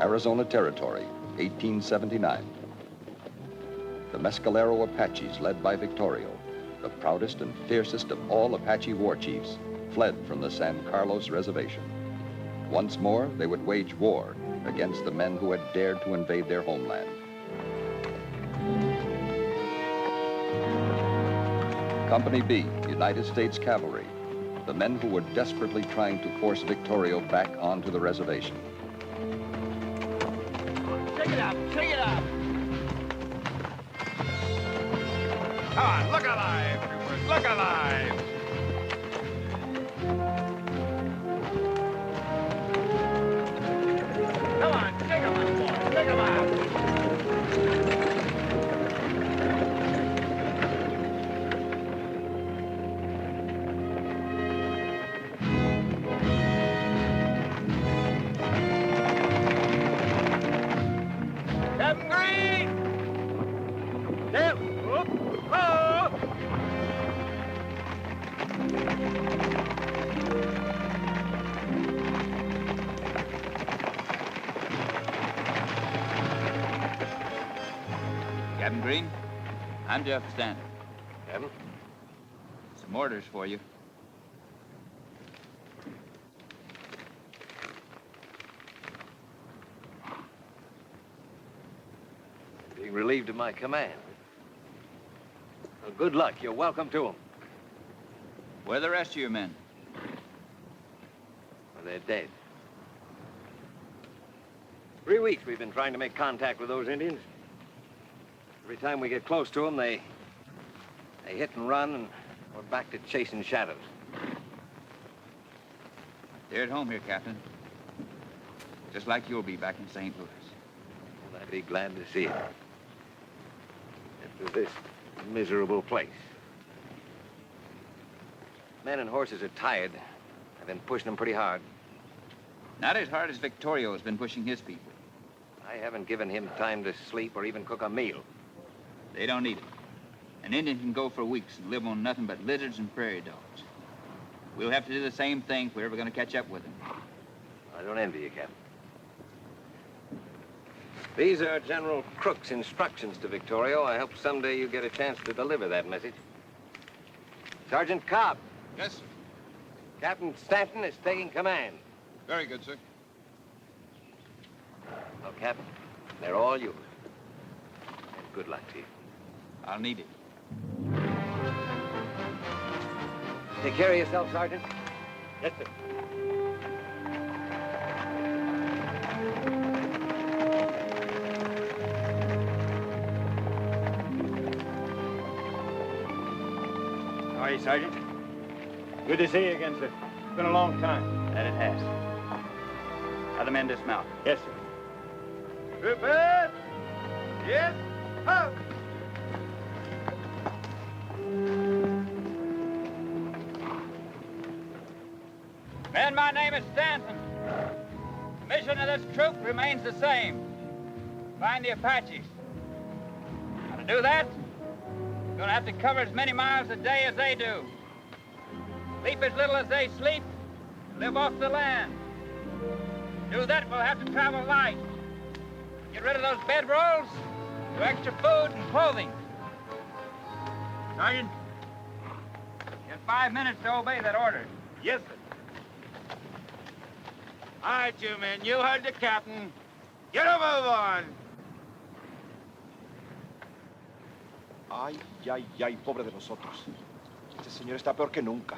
Arizona Territory, 1879. The Mescalero Apaches, led by Victorio, the proudest and fiercest of all Apache war chiefs, fled from the San Carlos Reservation. Once more, they would wage war against the men who had dared to invade their homeland. Company B, United States Cavalry, the men who were desperately trying to force Victorio back onto the reservation. Shake it up, shake it up! Come on, look alive, everyone, look alive! Come on, shake them up, boys, shake them up! Captain Green! There! Whoop! Oh! Captain Green, I'm Jeff Stanton. Captain? Some orders for you. Being relieved of my command. Well, good luck. You're welcome to them. Where are the rest of your men? Well, they're dead. 3 weeks we've been trying to make contact with those Indians. Every time we get close to them, they hit and run, and we're back to chasing shadows. They're at home here, Captain. Just like you'll be back in St. Louis. Well, I'd be glad to see it. After this miserable place. Men and horses are tired. I've been pushing them pretty hard. Not as hard as Victorio has been pushing his people. I haven't given him time to sleep or even cook a meal. They don't need it. An Indian can go for weeks and live on nothing but lizards and prairie dogs. We'll have to do the same thing if we're ever going to catch up with them. I don't envy you, Captain. These are General Crook's instructions to Victorio. I hope someday you get a chance to deliver that message. Sergeant Cobb. Yes, sir. Captain Stanton is taking command. Very good, sir. Well, Captain, they're all yours. And good luck to you. I'll need it. Take care of yourself, Sergeant. Yes, sir. How are you, Sergeant? Good to see you again, sir. It's been a long time. That it has. How the men dismount? Yes, sir. Prepare! Yes, up! Men, my name is Stanton. The mission of this troop remains the same. Find the Apaches. Now, to do that, you're gonna have to cover as many miles a day as they do. Sleep as little as they sleep, and live off the land. To do that, we'll have to travel light. Get rid of those bedrolls, do extra food and clothing. Sergeant, you have 5 minutes to obey that order. Yes, sir. All right, you men, you heard the captain. Get a move on. Ay, ay, ay, pobre de nosotros. Este señor está peor que nunca.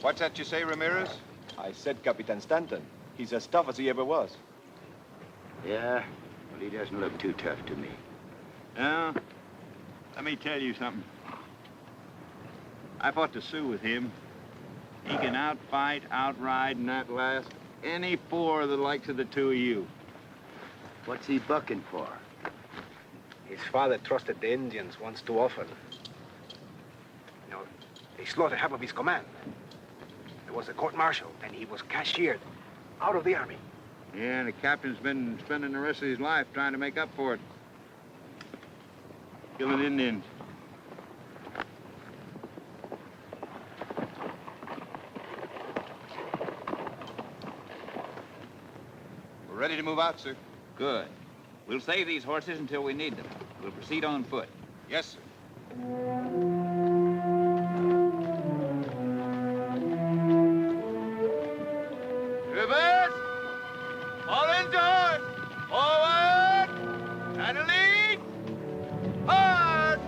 What's that you say, Ramirez? I said Capitan Stanton. He's as tough as he ever was. Yeah? Well, he doesn't look too tough to me. Now, let me tell you something. I fought the Sioux with him. He can outfight, outride, and outlast any four of the likes of the two of you. What's he bucking for? His father trusted the Indians once too often. You know, they slaughtered half of his command. There was a court-martial, and he was cashiered out of the army. Yeah, and the captain's been spending the rest of his life trying to make up for it. Killing Indians. We're ready to move out, sir. Good. We'll save these horses until we need them. We'll proceed on foot. Yes, sir. Reverse! All into horse! Forward! And a lead! March!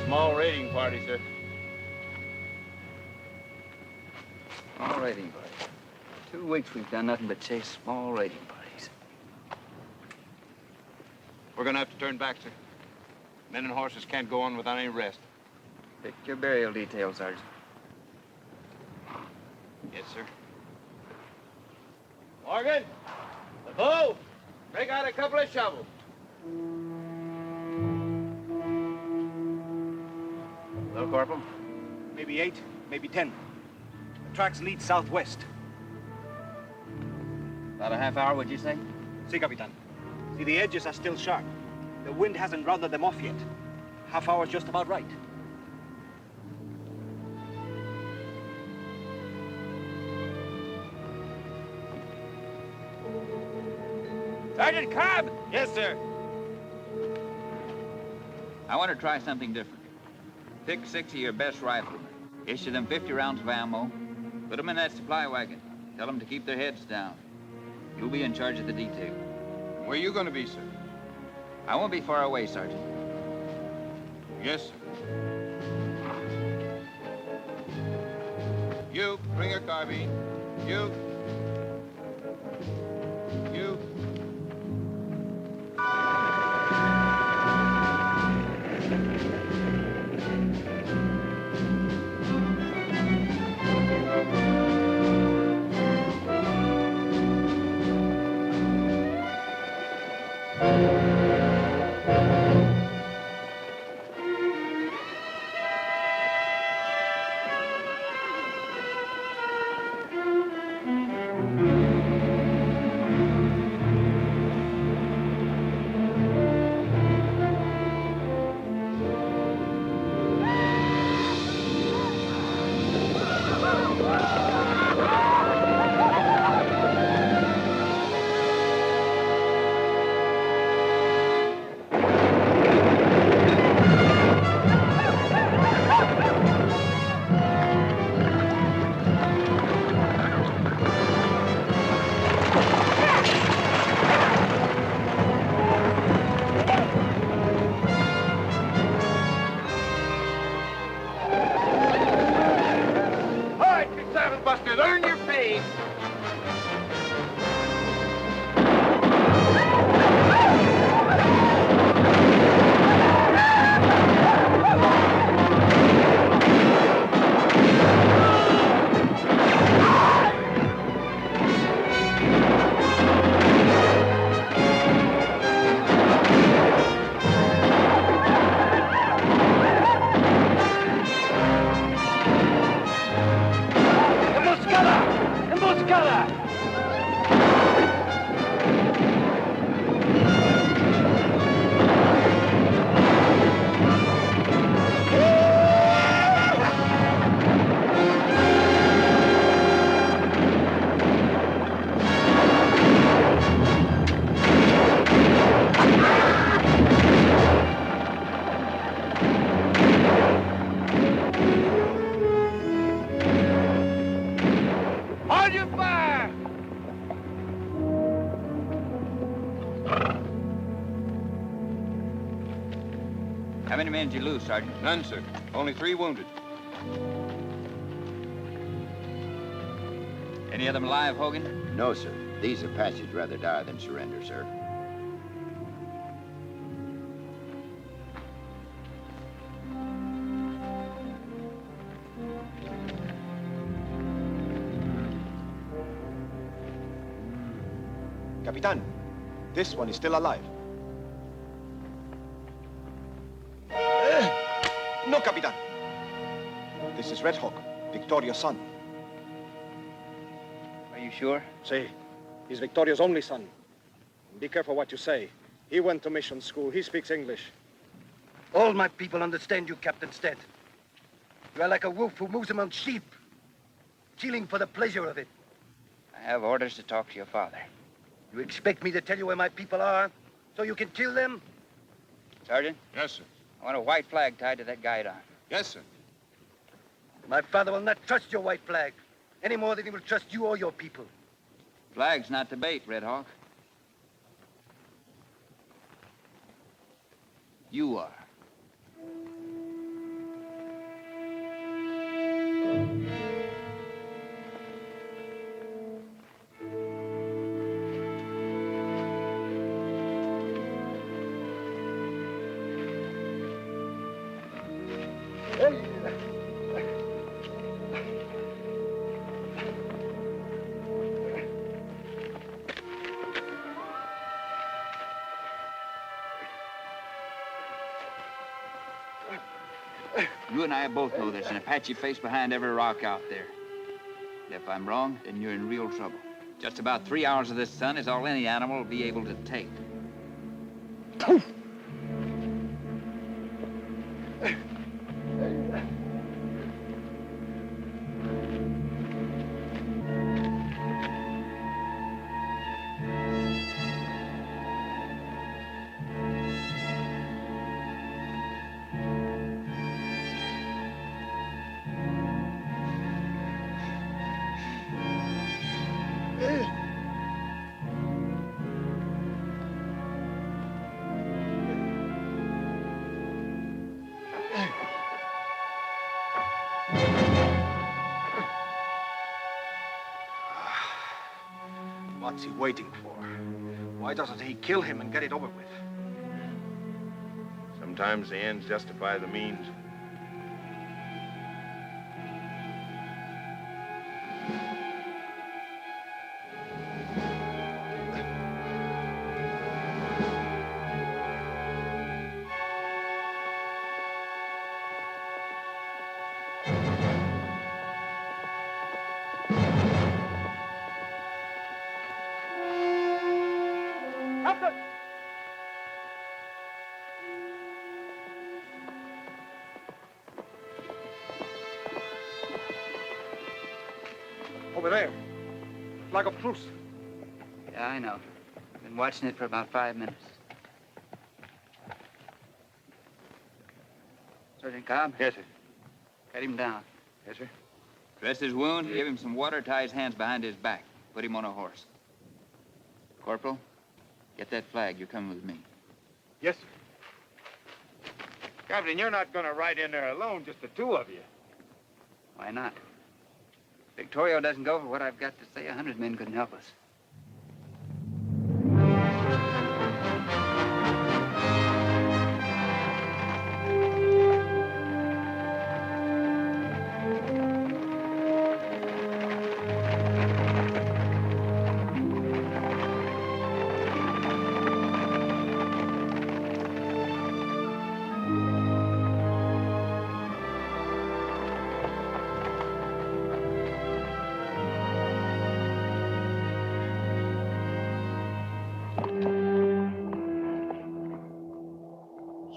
Small raiding party, sir. Small raiding party. 2 weeks we've done nothing but chase small raiding parties. We're gonna have to turn back, sir. Men and horses can't go on without any rest. Pick your burial details, Sergeant. Yes, sir. Morgan, the bow. Break out a couple of shovels. Hello, Corporal. Maybe 8, maybe 10. The tracks lead southwest. About a half hour, would you say? Si, Capitan. See, the edges are still sharp. The wind hasn't rounded them off yet. Half hour's just about right. Sergeant Cobb! Yes, sir. I want to try something different. Pick 6 of your best riflemen. Issue them 50 rounds of ammo. Put them in that supply wagon. Tell them to keep their heads down. You'll be in charge of the detail. Where you gonna be, sir? I won't be far away, Sergeant. Yes, sir. You, bring a carbine. You. You. How many men did you lose, Sergeant? None, sir. Only 3 wounded. Any of them alive, Hogan? No, sir. These Apaches rather die than surrender, sir. Capitan, this one is still alive. No, Capitan. This is Red Hawk, Victorio's son. Are you sure? See, he's Victorio's only son. Be careful what you say. He went to mission school. He speaks English. All my people understand you, Captain Stanton. You are like a wolf who moves among sheep, killing for the pleasure of it. I have orders to talk to your father. You expect me to tell you where my people are, so you can kill them? Sergeant, Yes, sir. I want a white flag tied to that guide arm. Yes, sir. My father will not trust your white flag, any more than he will trust you or your people. Flag's not the bait, Red Hawk. You are. You and I both know there's an Apache face behind every rock out there. If I'm wrong, then you're in real trouble. Just about 3 hours of this sun is all any animal will be able to take. What's he waiting for? Why doesn't he kill him and get it over with? Sometimes the ends justify the means. Over there. Flag of truce. Yeah, I know. Been watching it for about 5 minutes. Sergeant Cobb? Yes, sir. Cut him down. Yes, sir. Dress his wound, give him some water, tie his hands behind his back. Put him on a horse. Corporal, get that flag. You're coming with me. Yes, sir. Captain, you're not going to ride in there alone, just the two of you. Why not? Victorio doesn't go for what I've got to say. 100 men couldn't help us.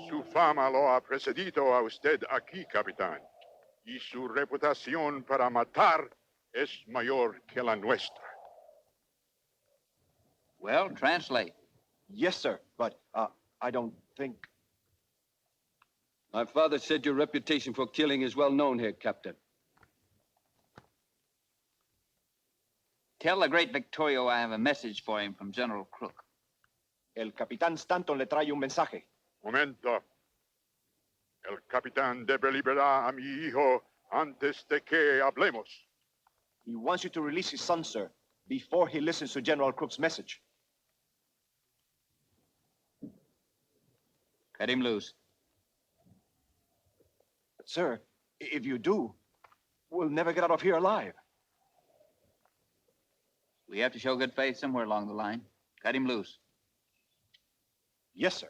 Su fama lo ha precedido a usted aquí, capitán. Y su reputación para matar es mayor que la nuestra. Well, translate. Yes, sir, but I don't think... My father said your reputation for killing is well known here, Captain. Tell the great Victorio I have a message for him from General Crook. El Capitán Stanton le trae un mensaje. Momento. El capitán debe liberar a mi hijo antes de que hablemos. He wants you to release his son, sir, before he listens to General Crook's message. Cut him loose. But, sir, if you do, we'll never get out of here alive. We have to show good faith somewhere along the line. Cut him loose. Yes, sir.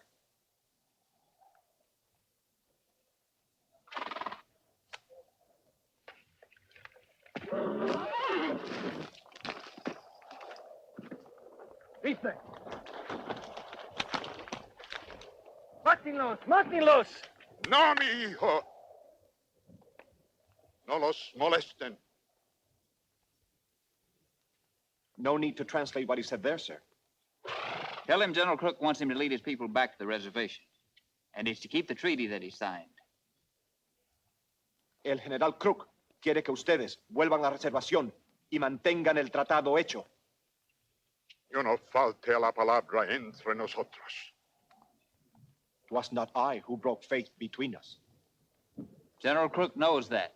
Rifle! Mátenlos! Mátenlos! No, mi hijo. No los molesten. No need to translate what he said there, sir. Tell him General Crook wants him to lead his people back to the reservation. And he's to keep the treaty that he signed. El general Crook quiere que ustedes vuelvan a la reservación y mantengan el tratado hecho. Yo no falte a la palabra entre nosotros. It was not I who broke faith between us. General Crook knows that.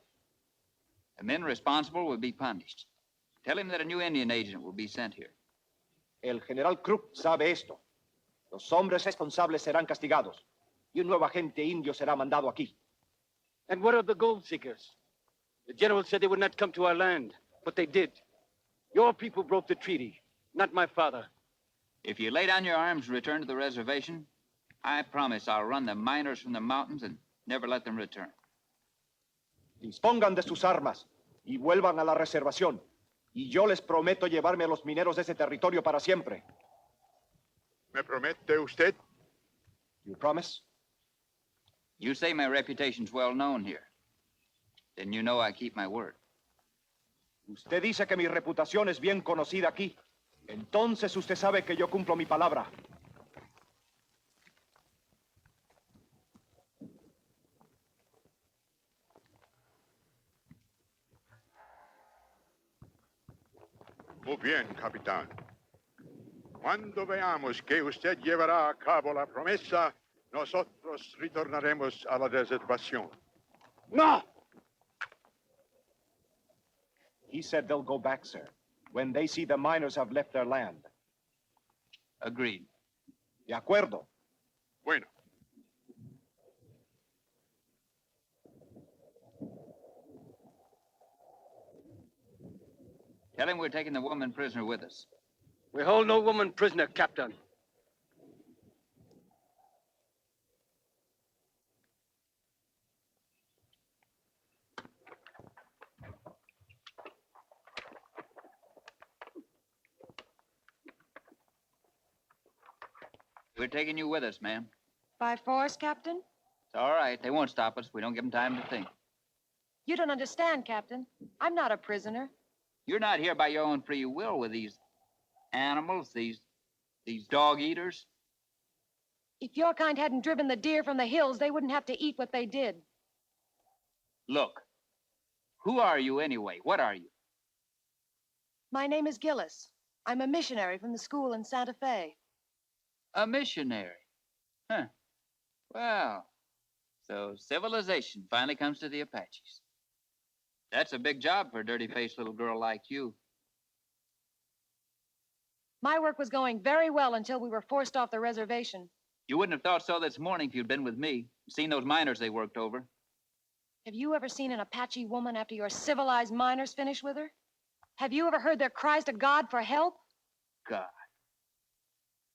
The men responsible will be punished. Tell him that a new Indian agent will be sent here. El general Crook sabe esto. Los hombres responsables serán castigados y un nuevo agente indio será mandado aquí. And what of the gold seekers? The general said they would not come to our land, but they did. Your people broke the treaty, not my father. If you lay down your arms and return to the reservation, I promise I'll run the miners from the mountains and never let them return. Dispongan de sus armas y vuelvan a la reservación. Y yo les prometo llevarme a los mineros de ese territorio para siempre. ¿Me promete usted? You promise? You say my reputation's well known here. Then you know I keep my word. Usted dice que mi reputación es bien conocida aquí. Entonces usted sabe que yo cumplo mi palabra. Muy bien, capitán. Cuando veamos que usted llevará a cabo la promesa, nosotros retornaremos a la reservación. No! He said they'll go back, sir, when they see the miners have left their land. Agreed. De acuerdo. Bueno. Tell him we're taking the woman prisoner with us. We hold no woman prisoner, Captain. We're taking you with us, ma'am. By force, Captain? It's all right. They won't stop us. We don't give them time to think. You don't understand, Captain. I'm not a prisoner. You're not here by your own free will with these animals, these dog eaters. If your kind hadn't driven the deer from the hills, they wouldn't have to eat what they did. Look, who are you anyway? What are you? My name is Gillis. I'm a missionary from the school in Santa Fe. A missionary? Huh. Well, so civilization finally comes to the Apaches. That's a big job for a dirty-faced little girl like you. My work was going very well until we were forced off the reservation. You wouldn't have thought so this morning if you'd been with me. Seen those miners they worked over. Have you ever seen an Apache woman after your civilized miners finish with her? Have you ever heard their cries to God for help? God.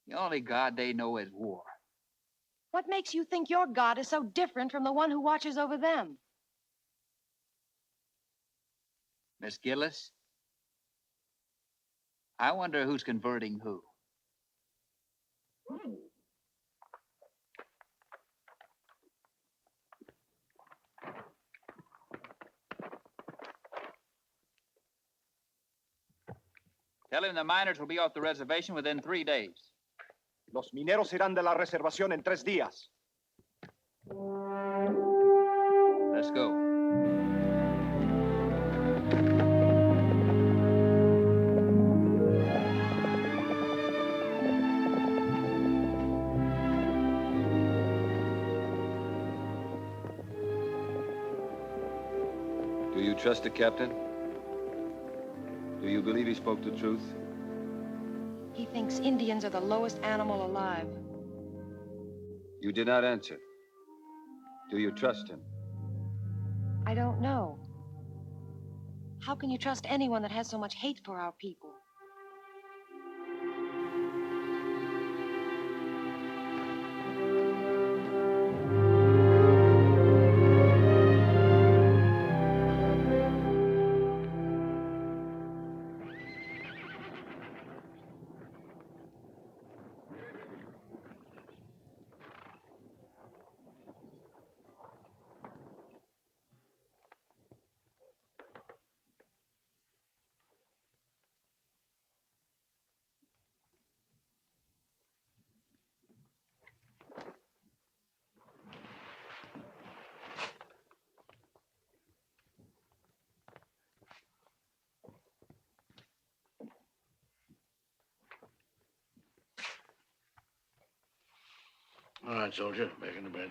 The only God they know is war. What makes you think your God is so different from the one who watches over them? Miss Gillis, I wonder who's converting who. Tell him the miners will be off the reservation within 3 days. Los mineros irán de la reservación en 3 días. Let's go. Do you trust the captain? Do you believe he spoke the truth? He thinks Indians are the lowest animal alive. You did not answer. Do you trust him? I don't know. How can you trust anyone that has so much hate for our people? All right, soldier. Back into bed.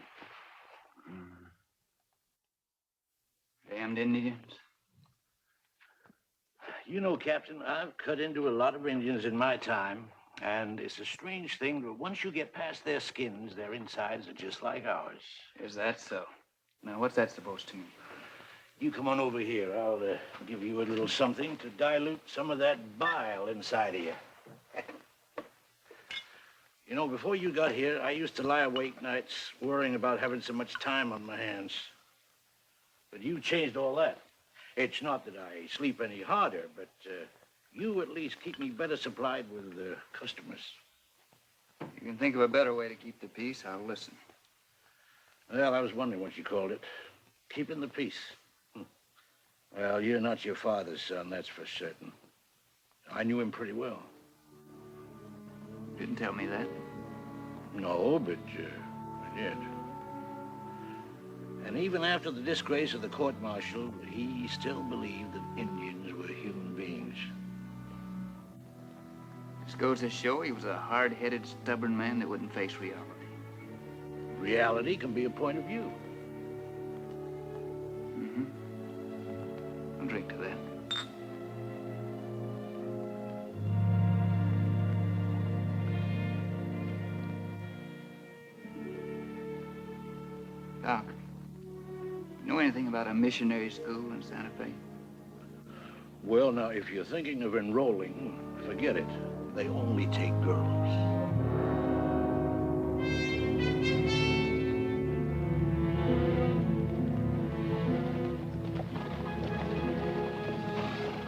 Damned Indians. You know, Captain, I've cut into a lot of Indians in my time, and it's a strange thing, but once you get past their skins, their insides are just like ours. Is that so? Now, what's that supposed to mean? You come on over here. I'll give you a little something to dilute some of that bile inside of you. You know, before you got here, I used to lie awake nights worrying about having so much time on my hands. But you changed all that. It's not that I sleep any harder, but you at least keep me better supplied with customers. You can think of a better way to keep the peace, I'll listen. Well, I was wondering what you called it. Keeping the peace. Well, you're not your father's son, that's for certain. I knew him pretty well. Didn't tell me that. No, but I did. And even after the disgrace of the court-martial, he still believed that Indians were human beings. This goes to show he was a hard-headed, stubborn man that wouldn't face reality. Reality can be a point of view. Mm-hmm. I'll drink to that. Doc, you know anything about a missionary school in Santa Fe? Well, now, if you're thinking of enrolling, forget it. They only take girls.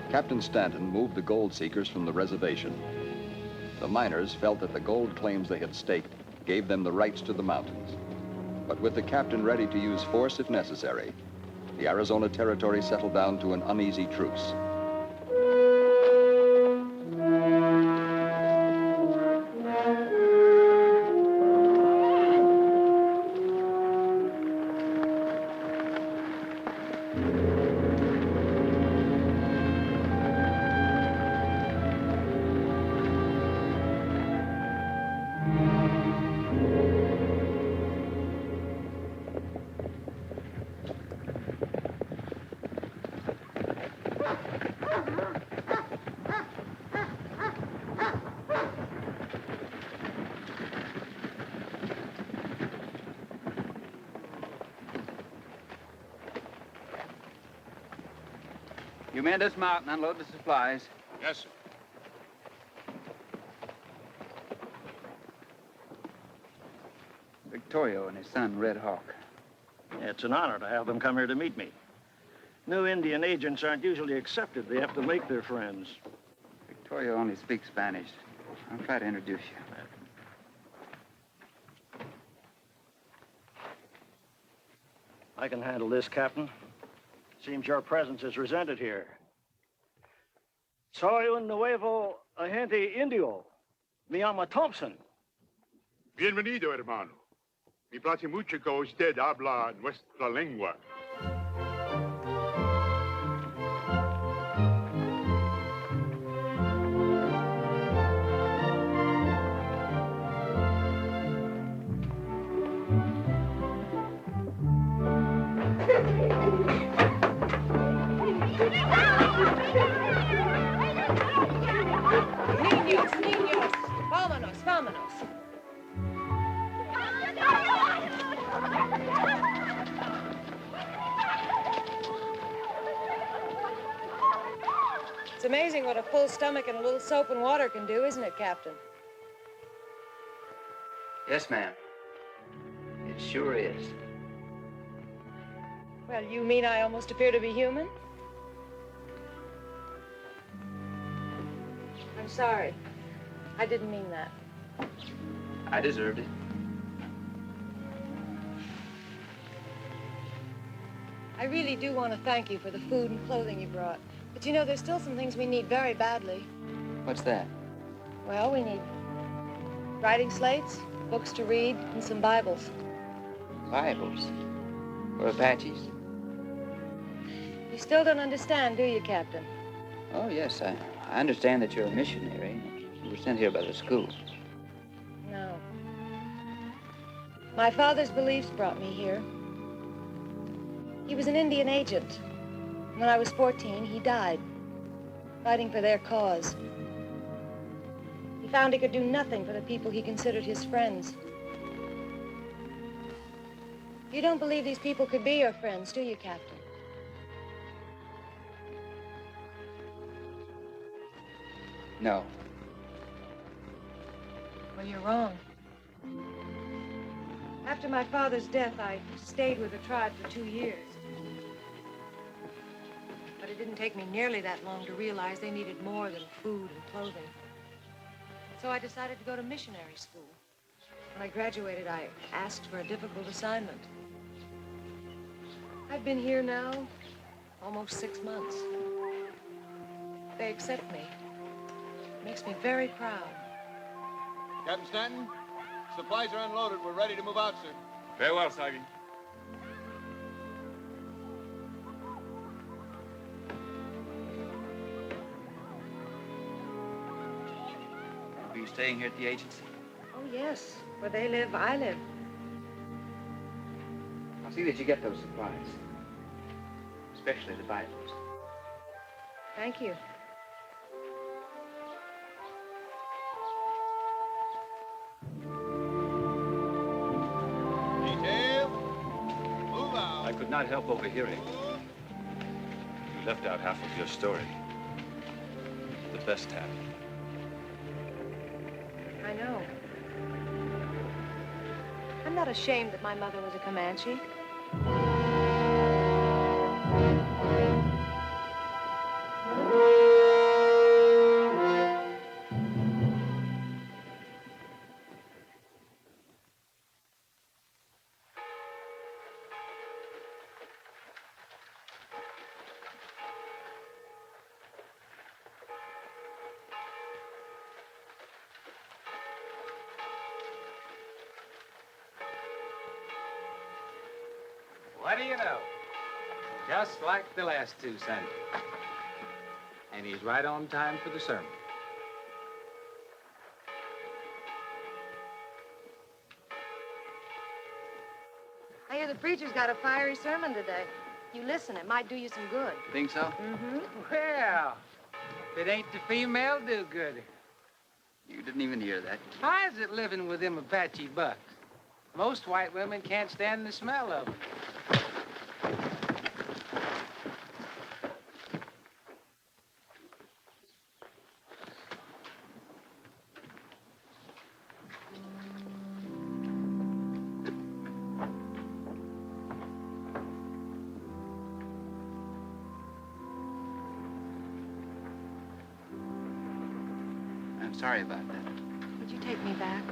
Captain Stanton moved the gold seekers from the reservation. The miners felt that the gold claims they had staked gave them the rights to the mountains. But with the captain ready to use force if necessary, the Arizona Territory settled down to an uneasy truce. You man dismount and unload the supplies. Yes, sir. Victorio and his son, Red Hawk. It's an honor to have them come here to meet me. New Indian agents aren't usually accepted. They have to make their friends. Victorio only speaks Spanish. I'll try to introduce you. I can handle this, Captain. Seems your presence is resented here. Soy un nuevo agente indio. Me llama Thompson. Bienvenido, hermano. Me place mucho que usted habla nuestra lengua. Niños, niños, vámonos, vámonos. It's amazing what a full stomach and a little soap and water can do, isn't it, Captain? Yes, ma'am. It sure is. Well, you mean I almost appear to be human? I'm sorry. I didn't mean that. I deserved it. I really do want to thank you for the food and clothing you brought. But you know, there's still some things we need very badly. What's that? Well, we need writing slates, books to read, and some Bibles. Bibles? For Apaches? You still don't understand, do you, Captain? Oh, yes. I understand that you're a missionary. You were sent here by the school. No. My father's beliefs brought me here. He was an Indian agent. When I was 14, he died, fighting for their cause. He found he could do nothing for the people he considered his friends. You don't believe these people could be your friends, do you, Captain? No. Well, you're wrong. After my father's death, I stayed with the tribe for 2 years. But it didn't take me nearly that long to realize they needed more than food and clothing. So I decided to go to missionary school. When I graduated, I asked for a difficult assignment. I've been here now almost 6 months. They accept me. It makes me very proud. Captain Stanton, supplies are unloaded. We're ready to move out, sir. Very well, Sergeant. Are you staying here at the agency? Oh, yes. Where they live, I live. I'll see that you get those supplies. Especially the Bibles. Thank you. Detail, move out. I could not help overhearing. You left out half of your story. The best half. I know. I'm not ashamed that my mother was a Comanche. What do you know? Just like the last two Sundays. And he's right on time for the sermon. I hear the preacher's got a fiery sermon today. You listen, it might do you some good. Think so? Mm-hmm. Well, if it ain't the female do-gooder. You didn't even hear that. How's it living with them Apache bucks? Most white women can't stand the smell of them. I'm sorry about that. Would you take me back?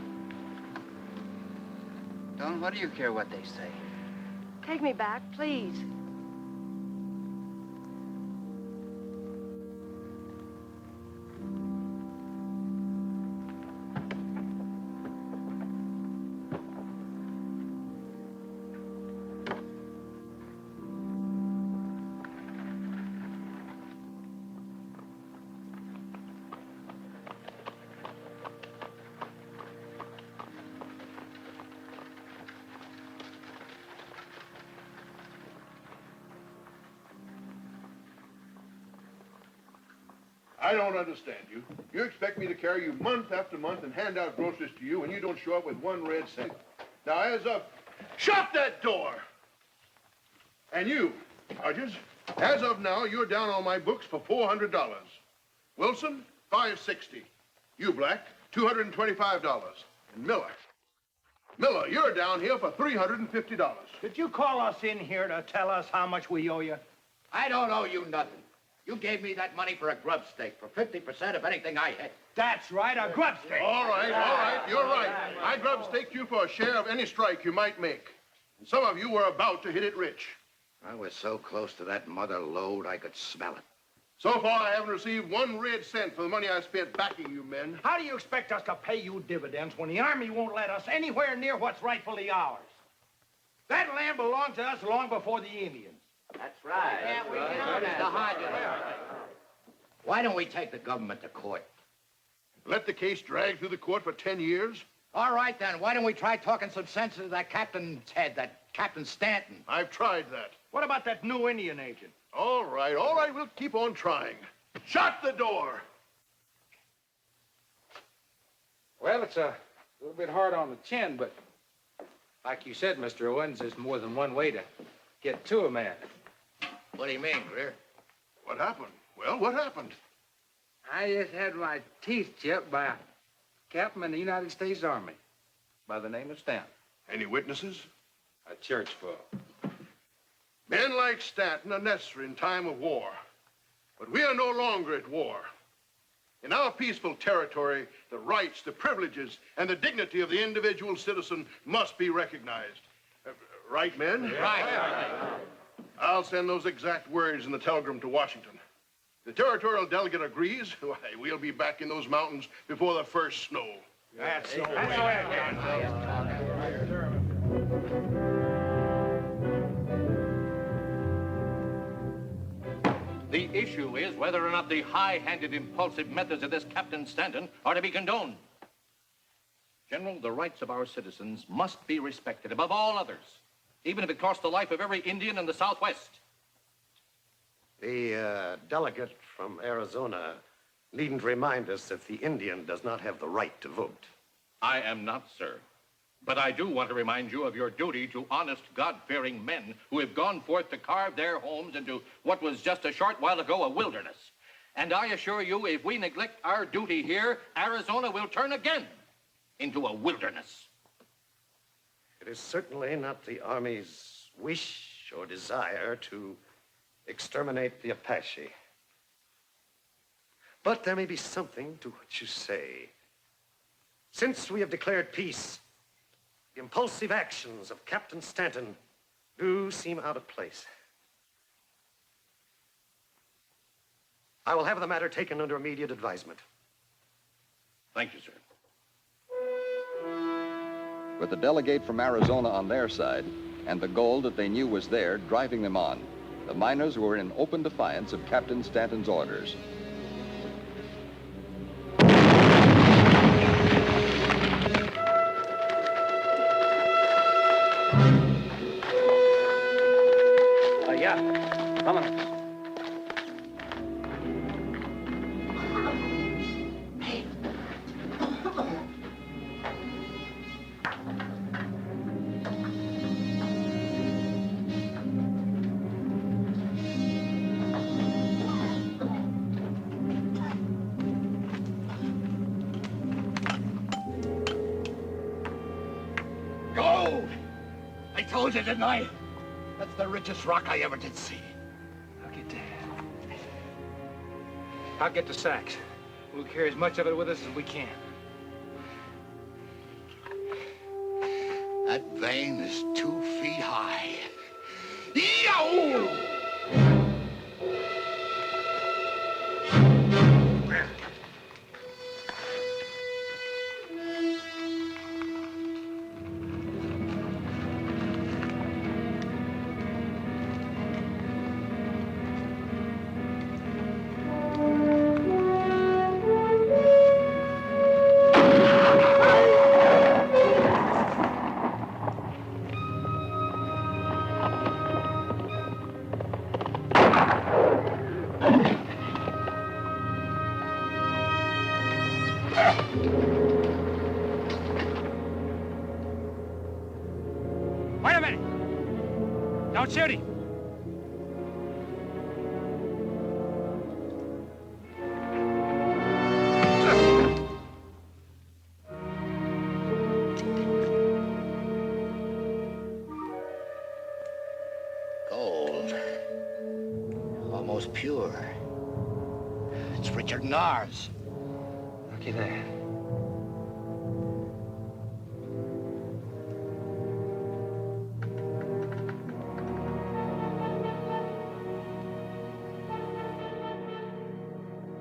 Don, what do you care what they say? Take me back, please. I don't understand you. You expect me to carry you month after month and hand out groceries to you, and you don't show up with 1 red cent. Now, as of... Shut that door! And you, Hodges, as of now, you're down on my books for $400. Wilson, $560. You, Black, $225. And Miller, you're down here for $350. Did you call us in here to tell us how much we owe you? I don't owe you nothing. You gave me that money for a grub stake, for 50% of anything I hit. That's right, a grub stake. All right, you're right. I grub staked you for a share of any strike you might make. And some of you were about to hit it rich. I was so close to that mother lode, I could smell it. So far, I haven't received 1 red cent for the money I spent backing you men. How do you expect us to pay you dividends when the Army won't let us anywhere near what's rightfully ours? That land belonged to us long before the Indians. That's right. Why don't we take the government to court? Let the case drag through the court for 10 years? All right, then. Why don't we try talking some sense into that captain's head, that Captain Stanton? I've tried that. What about that new Indian agent? All right, we'll keep on trying. Shut the door! Well, it's a little bit hard on the chin, but like you said, Mr. Owens, there's more than one way to get to a man. What do you mean, Greer? What happened? Well, what happened? I just had my teeth chipped by a captain in the United States Army by the name of Stanton. Any witnesses? A church full. Men like Stanton are necessary in time of war. But we are no longer at war. In our peaceful territory, the rights, the privileges, and the dignity of the individual citizen must be recognized. Right, men? Right. I'll send those exact words in the telegram to Washington. The territorial delegate agrees. Why, we'll be back in those mountains before the first snow. That's the way. The issue is whether or not the high-handed, impulsive methods of this Captain Stanton are to be condoned. General, the rights of our citizens must be respected above all others, even if it costs the life of every Indian in the Southwest. The delegate from Arizona needn't remind us that the Indian does not have the right to vote. I am not, sir. But I do want to remind you of your duty to honest, God-fearing men who have gone forth to carve their homes into what was just a short while ago a wilderness. And I assure you, if we neglect our duty here, Arizona will turn again into a wilderness. It is certainly not the Army's wish or desire to exterminate the Apache. But there may be something to what you say. Since we have declared peace, the impulsive actions of Captain Stanton do seem out of place. I will have the matter taken under immediate advisement. Thank you, sir. With the delegate from Arizona on their side and the gold that they knew was there driving them on, the miners were in open defiance of Captain Stanton's orders. Vámonos. Gold! I told you, didn't I? That's the richest rock I ever did see. I'll get the sacks. We'll carry as much of it with us as we can. That vein is 2 feet high. Yow! Wait a minute! Don't shoot him! Gold. Almost pure. It's richer than ours. Looky there.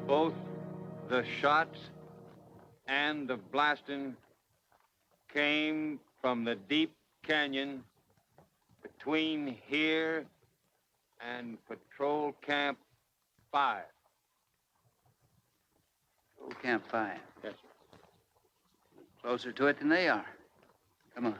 Both the shots and the blasting came from the deep canyon between here and Patrol Camp 5. Patrol Camp 5. Yes, sir. Closer to it than they are. Come on.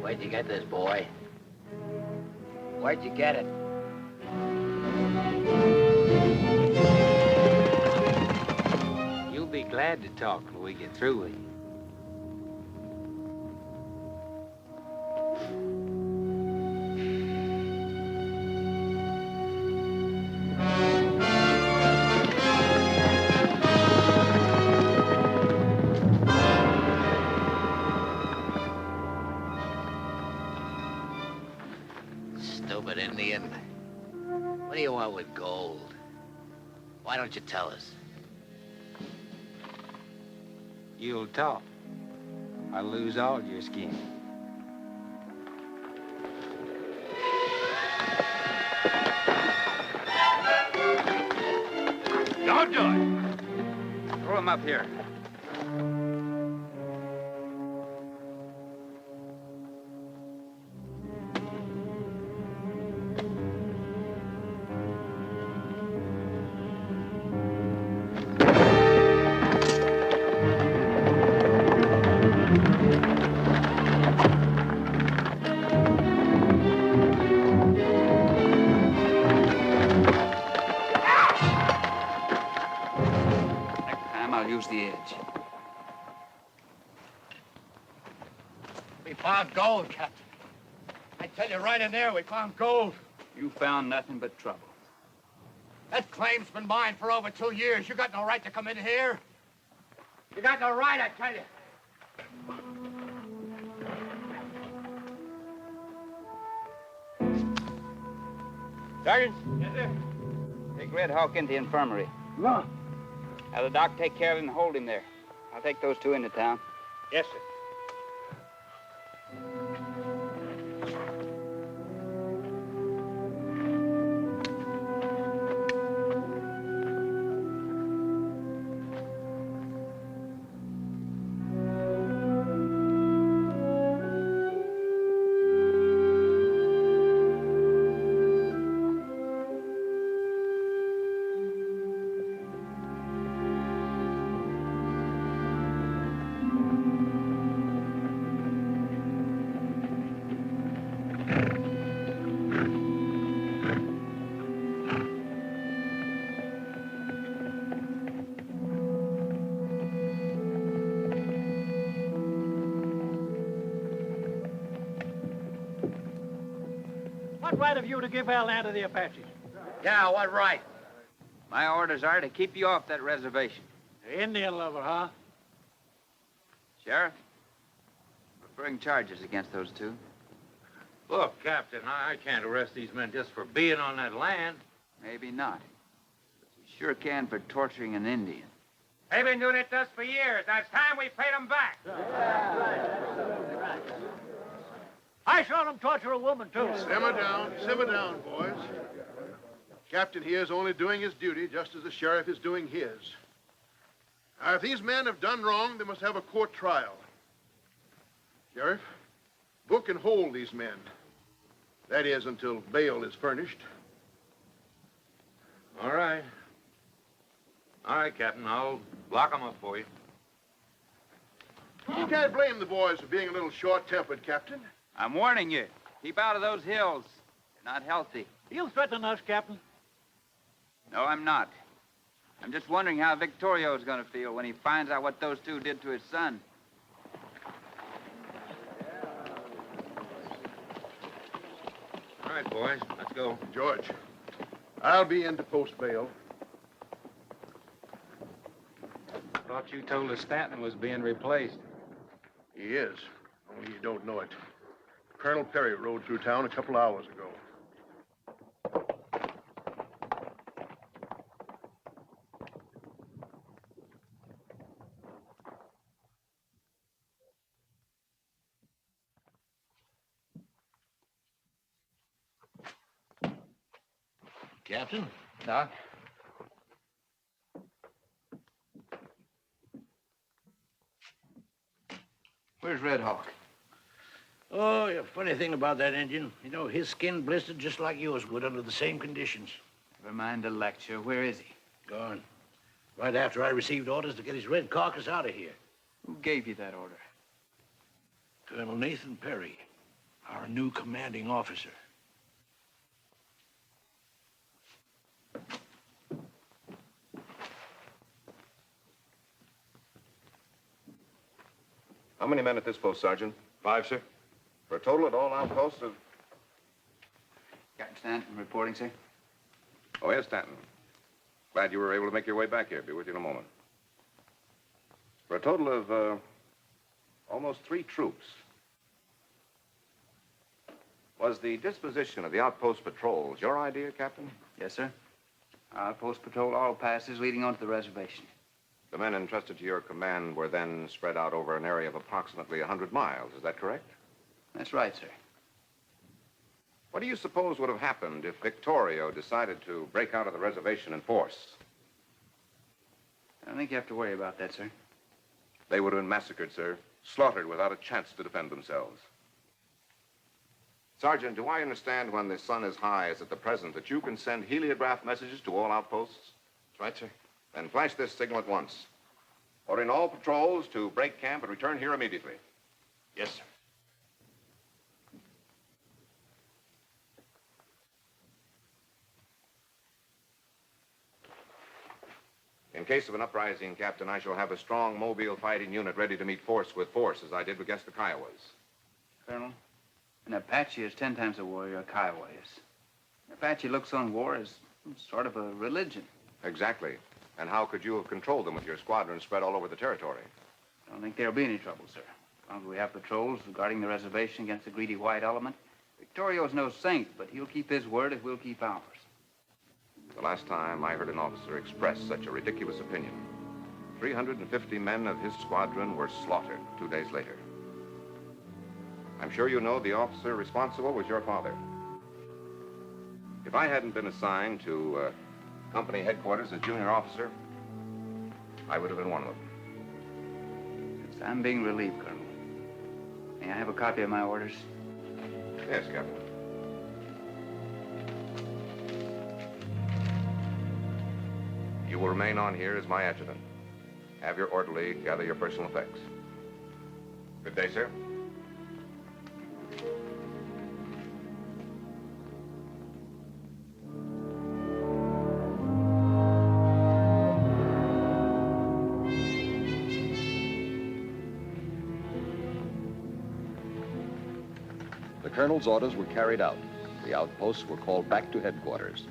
Where'd you get this, boy? Where'd you get it? You'll be glad to talk when we get through with you. Stupid Indian. What do you want with gold? Why don't you tell us? You'll talk. I'll lose all your skin. Don't do it! Throw him up here. I'll use the edge. We found gold, Captain. I tell you, right in there, we found gold. You found nothing but trouble. That claim's been mine for over 2 years. You got no right to come in here. You got no right, I tell you. Sergeant? Yes, sir. Take Red Hawk into the infirmary. No. Have the doc take care of him and hold him there. I'll take those two into town. Yes, sir. What right have you to give our land to the Apaches? Yeah, what right? My orders are to keep you off that reservation. The Indian lover, huh? Sheriff, we're bring charges against those two. Look, Captain, I can't arrest these men just for being on that land. Maybe not. But you sure can for torturing an Indian. They've been doing it to us for years. Now it's time we paid them back. I saw them torture a woman, too. Simmer down, boys. Captain here is only doing his duty just as the sheriff is doing his. Now, if these men have done wrong, they must have a court trial. Sheriff, book and hold these men. That is, until bail is furnished. All right. All right, Captain, I'll lock them up for you. You can't blame the boys for being a little short-tempered, Captain. I'm warning you. Keep out of those hills. They're not healthy. You threaten us, Captain? No, I'm not. I'm just wondering how Victorio's going to feel when he finds out what those two did to his son. All right, boys, let's go. George, I'll be in to post bail. Thought you told us Stanton was being replaced. He is, only you don't know it. Colonel Perry rode through town a couple hours ago. Captain? Doc? Where's Red Hawk? Oh, the funny thing about that Indian, you know, his skin blistered just like yours would under the same conditions. Never mind the lecture. Where is he? Gone. Right after I received orders to get his red carcass out of here. Who gave you that order? Colonel Nathan Perry, our new commanding officer. How many men at this post, Sergeant? 5, sir. For a total at all outposts of... Captain Stanton reporting, sir. Oh, yes, Stanton. Glad you were able to make your way back here. Be with you in a moment. For a total of, almost 3 troops. Was the disposition of the outpost patrols your idea, Captain? Yes, sir. Outpost patrol all passes leading onto the reservation. The men entrusted to your command were then spread out over an area of approximately 100 miles. Is that correct? That's right, sir. What do you suppose would have happened if Victorio decided to break out of the reservation in force? I don't think you have to worry about that, sir. They would have been massacred, sir. Slaughtered without a chance to defend themselves. Sergeant, do I understand when the sun is high, as at the present, that you can send heliograph messages to all outposts? That's right, sir. Then flash this signal at once. Ordering all patrols to break camp and return here immediately. Yes, sir. In case of an uprising, Captain, I shall have a strong mobile fighting unit ready to meet force with force, as I did against the Kiowas. Colonel, an Apache is 10 times a warrior a Kiowa is. An Apache looks on war as sort of a religion. Exactly. And how could you have controlled them with your squadron spread all over the territory? I don't think there'll be any trouble, sir. As long as we have patrols guarding the reservation against the greedy white element. Victorio's no saint, but he'll keep his word if we'll keep ours. The last time I heard an officer express such a ridiculous opinion, 350 men of his squadron were slaughtered 2 days later. I'm sure you know the officer responsible was your father. If I hadn't been assigned to company headquarters as junior officer, I would have been one of them. Yes, I'm being relieved, Colonel. May I have a copy of my orders? Yes, Captain. You will remain on here as my adjutant. Have your orderly gather your personal effects. Good day, sir. The colonel's orders were carried out. The outposts were called back to headquarters.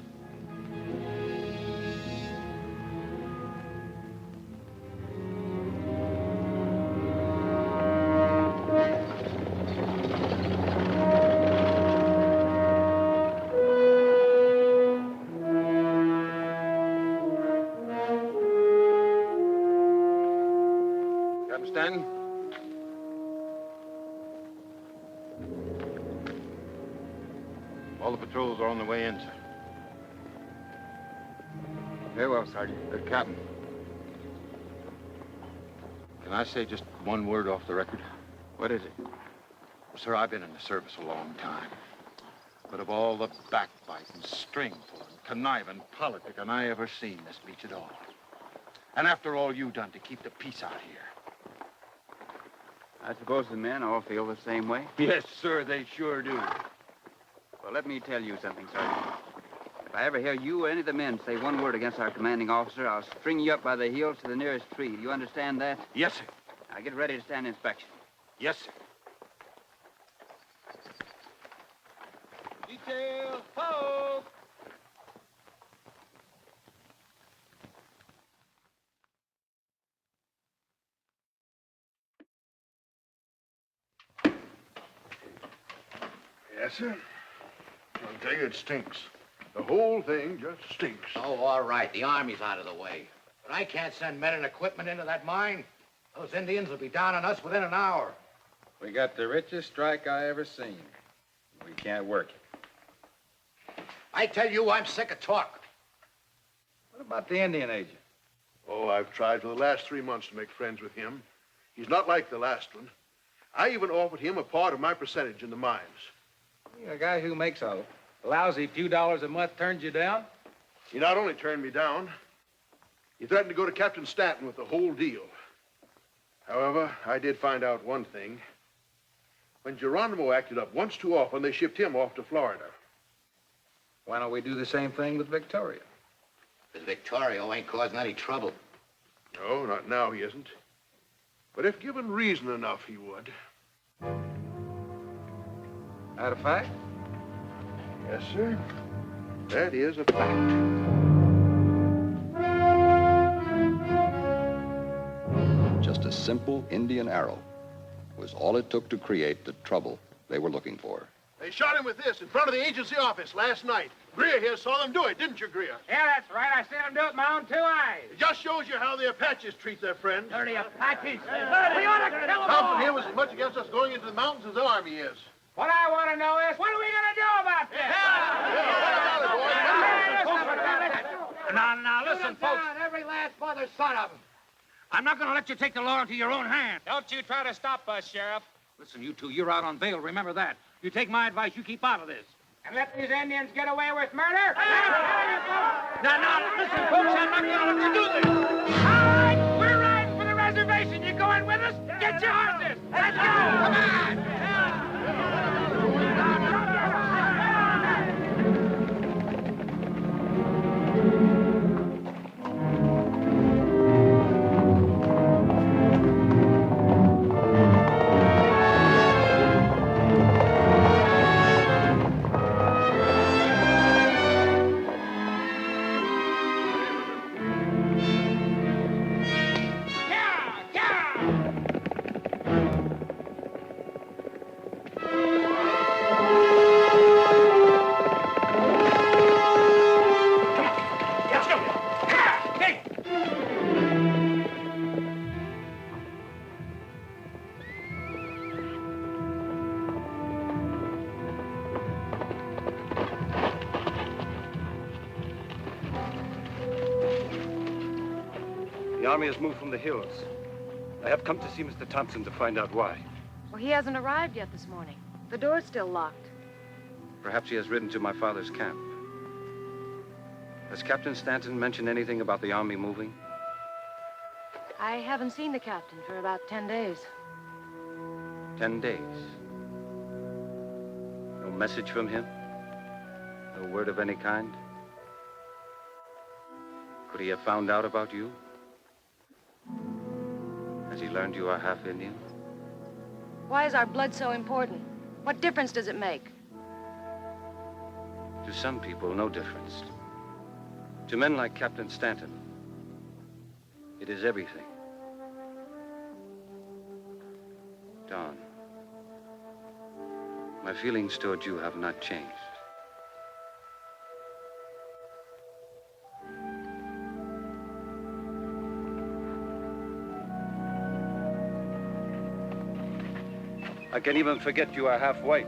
Captain Stanton? All the patrols are on their way in, sir. Very well, Sergeant. Captain. Can I say just one word off the record? What is it? Sir, I've been in the service a long time. But of all the backbiting, string pulling, conniving politicking I ever seen, this beats it all. And after all you've done to keep the peace out here. I suppose the men all feel the same way? Yes, sir, they sure do. Well, let me tell you something, Sergeant. If I ever hear you or any of the men say one word against our commanding officer, I'll string you up by the heels to the nearest tree. Do you understand that? Yes, sir. Now get ready to stand inspection. Yes, sir. Detail, poke! Yes, sir. I'll tell you, it stinks. The whole thing just stinks. Oh, all right. The Army's out of the way. But I can't send men and equipment into that mine. Those Indians will be down on us within an hour. We got the richest strike I ever seen. We can't work it. I tell you, I'm sick of talk. What about the Indian agent? Oh, I've tried for the last 3 months to make friends with him. He's not like the last one. I even offered him a part of my percentage in the mines. A guy who makes a lousy few dollars a month turns you down? He not only turned me down, he threatened to go to Captain Stanton with the whole deal. However, I did find out one thing. When Geronimo acted up once too often, they shipped him off to Florida. Why don't we do the same thing with Victorio? Because Victorio ain't causing any trouble. No, not now he isn't. But if given reason enough, he would. That a fact? Yes, sir. That is a fact. Just a simple Indian arrow was all it took to create the trouble they were looking for. They shot him with this in front of the agency office last night. Greer here saw them do it, didn't you, Greer? Yeah, that's right. I seen him do it with my own 2 eyes. It just shows you how the Apaches treat their friends. Dirty Apaches. We ought to kill them all. Thompson here was as much against us going into the mountains as the Army is. What I want to know is, what are we going to do about this? Now, listen, folks. Every last mother's son of them. I'm not going to let you take the law into your own hands. Don't you try to stop us, Sheriff. Listen, you two, you're out on bail. Remember that. You take my advice, you keep out of this. And let these Indians get away with murder? Now, listen, folks, I'm not going to let you do this. All right, we're riding for the reservation. You going with us? Get your horses. Let's go. Come on. The army has moved from the hills. I have come to see Mr. Thompson to find out why. Well, he hasn't arrived yet this morning. The door's still locked. Perhaps he has ridden to my father's camp. Has Captain Stanton mentioned anything about the army moving? I haven't seen the captain for about 10 days. 10 days. No message from him? No word of any kind? Could he have found out about you? Has he learned you are half Indian? Why is our blood so important? What difference does it make? To some people, no difference. To men like Captain Stanton, it is everything. Don, my feelings toward you have not changed. I can even forget you are half white.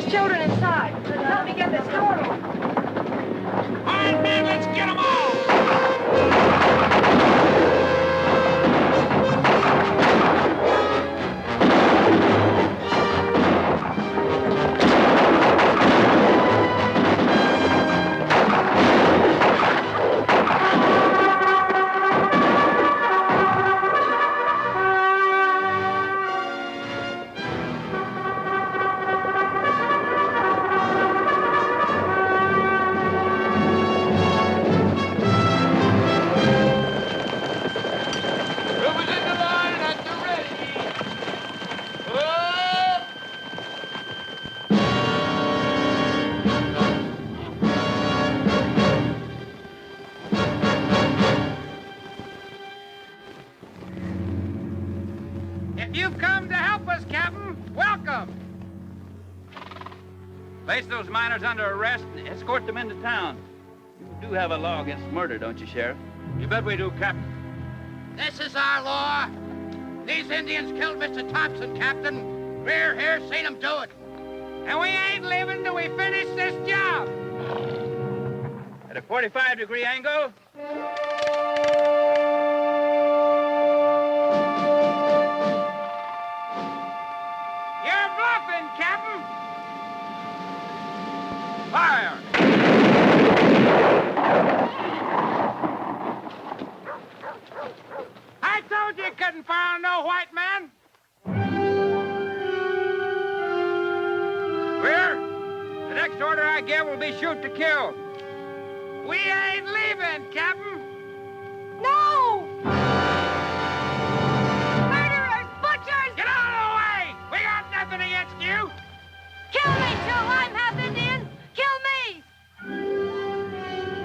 Children inside. Help me get this door open. All right, men, let's get them all. Place those miners under arrest and escort them into town. You do have a law against murder, don't you, Sheriff? You bet we do, Captain. This is our law. These Indians killed Mr. Thompson, Captain. We're here seen them do it. And we ain't leaving till we finish this job. At a 45-degree angle. You're bluffing, Captain. Fire! I told you couldn't fire on no white man. Where? The next order I give will be shoot to kill. We ain't leaving, Captain. No! Murderers! Butchers! Get out of the way! We got nothing against you. Kill me, Joe! I'm half Indian! Kill me!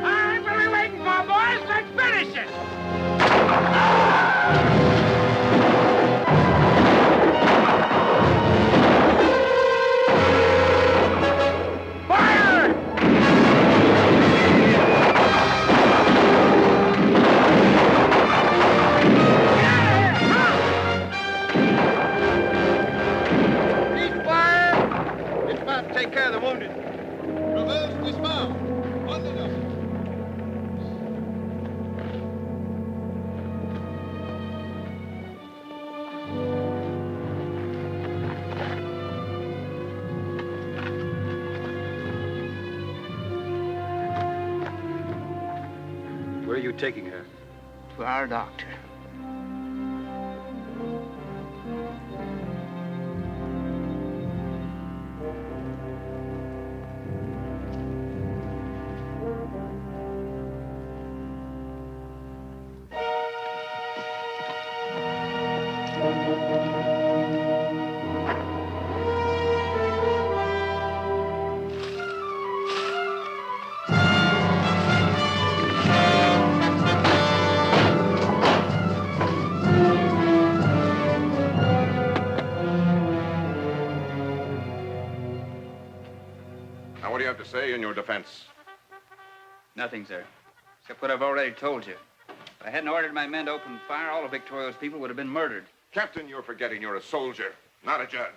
All right, what are we waiting for, boys? Let's finish it! Fire! Ceasefire! Dismount, take care of the wounded. Reverse, dismount. Wounded up. Where are you taking her? To our doctor. Now, what do you have to say in your defense? Nothing, sir. Except what I've already told you. If I hadn't ordered my men to open fire, all of Victorio's people would have been murdered. Captain, you're forgetting you're a soldier, not a judge.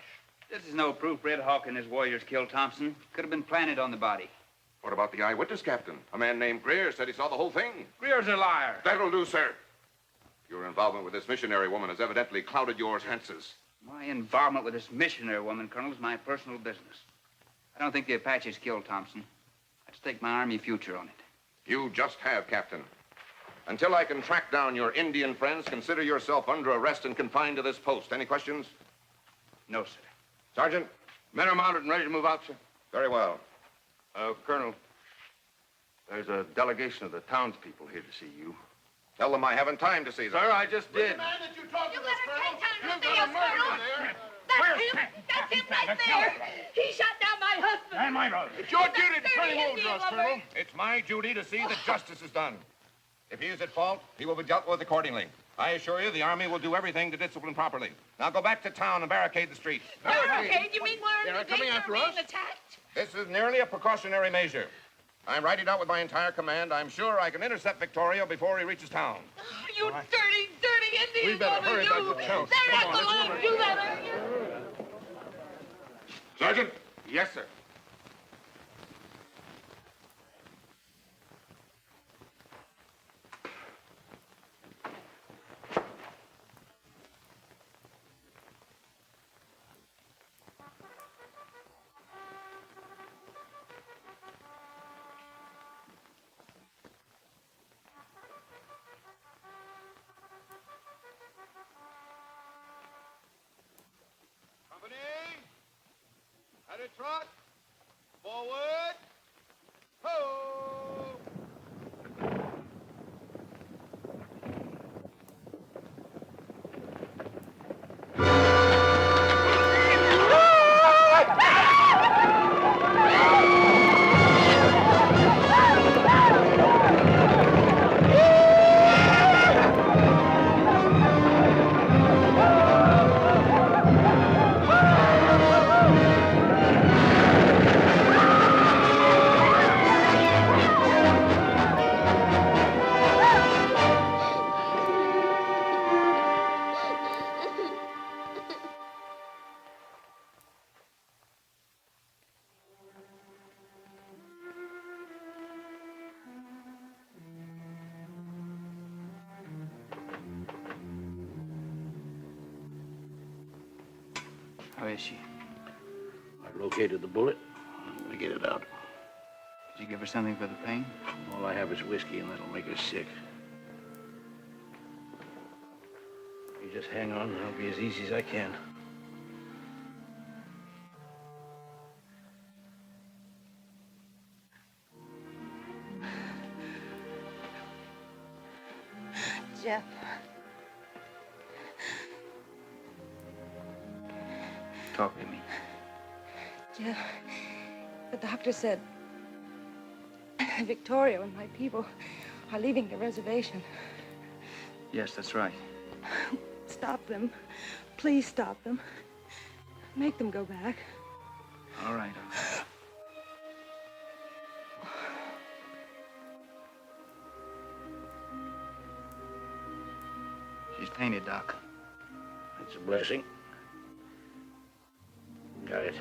This is no proof Red Hawk and his warriors killed Thompson. Could have been planted on the body. What about the eyewitness, Captain? A man named Greer said he saw the whole thing. Greer's a liar. That'll do, sir. Your involvement with this missionary woman has evidently clouded your chances. My involvement with this missionary woman, Colonel, is my personal business. I don't think the Apaches killed Thompson. I'd stake my Army future on it. You just have, Captain. Until I can track down your Indian friends, consider yourself under arrest and confined to this post. Any questions? No, sir. Sergeant, Men are mounted and ready to move out, sir. very well. Colonel, there's a delegation of the townspeople here to see you. Tell them I haven't time to see them. Sir, I just did. Man that you talked to, Colonel. You've You've got a murderer there. That's him right there! He shot down my husband! And my brother. It's your duty to turn him over to us, Colonel. It's my duty to see that justice is done. If he is at fault, he will be dealt with accordingly. I assure you, the Army will do everything to discipline properly. Now go back to town and barricade the streets. Barricade? You mean we're They're coming after us? attacked? This is merely a precautionary measure. I'm writing out with my entire command. I'm sure I can intercept Victorio before he reaches town. Oh, you dirty, dirty Indians! We better hurry back to town. They're not going to do that, are you? Sergeant? Yes, sir. Company, at a trot, forward, ho! is she? I located the bullet. I'm gonna get it out. Did you give her something for the pain? All I have is whiskey, and that'll make her sick. You just hang on, and I'll be as easy as I can. Jeff. Talk to me. Jeff, the doctor said Victorio and my people are leaving the reservation. Yes, that's right. Stop them. Please stop them. Make them go back. All right. She's painted, Doc. That's a blessing. Got it.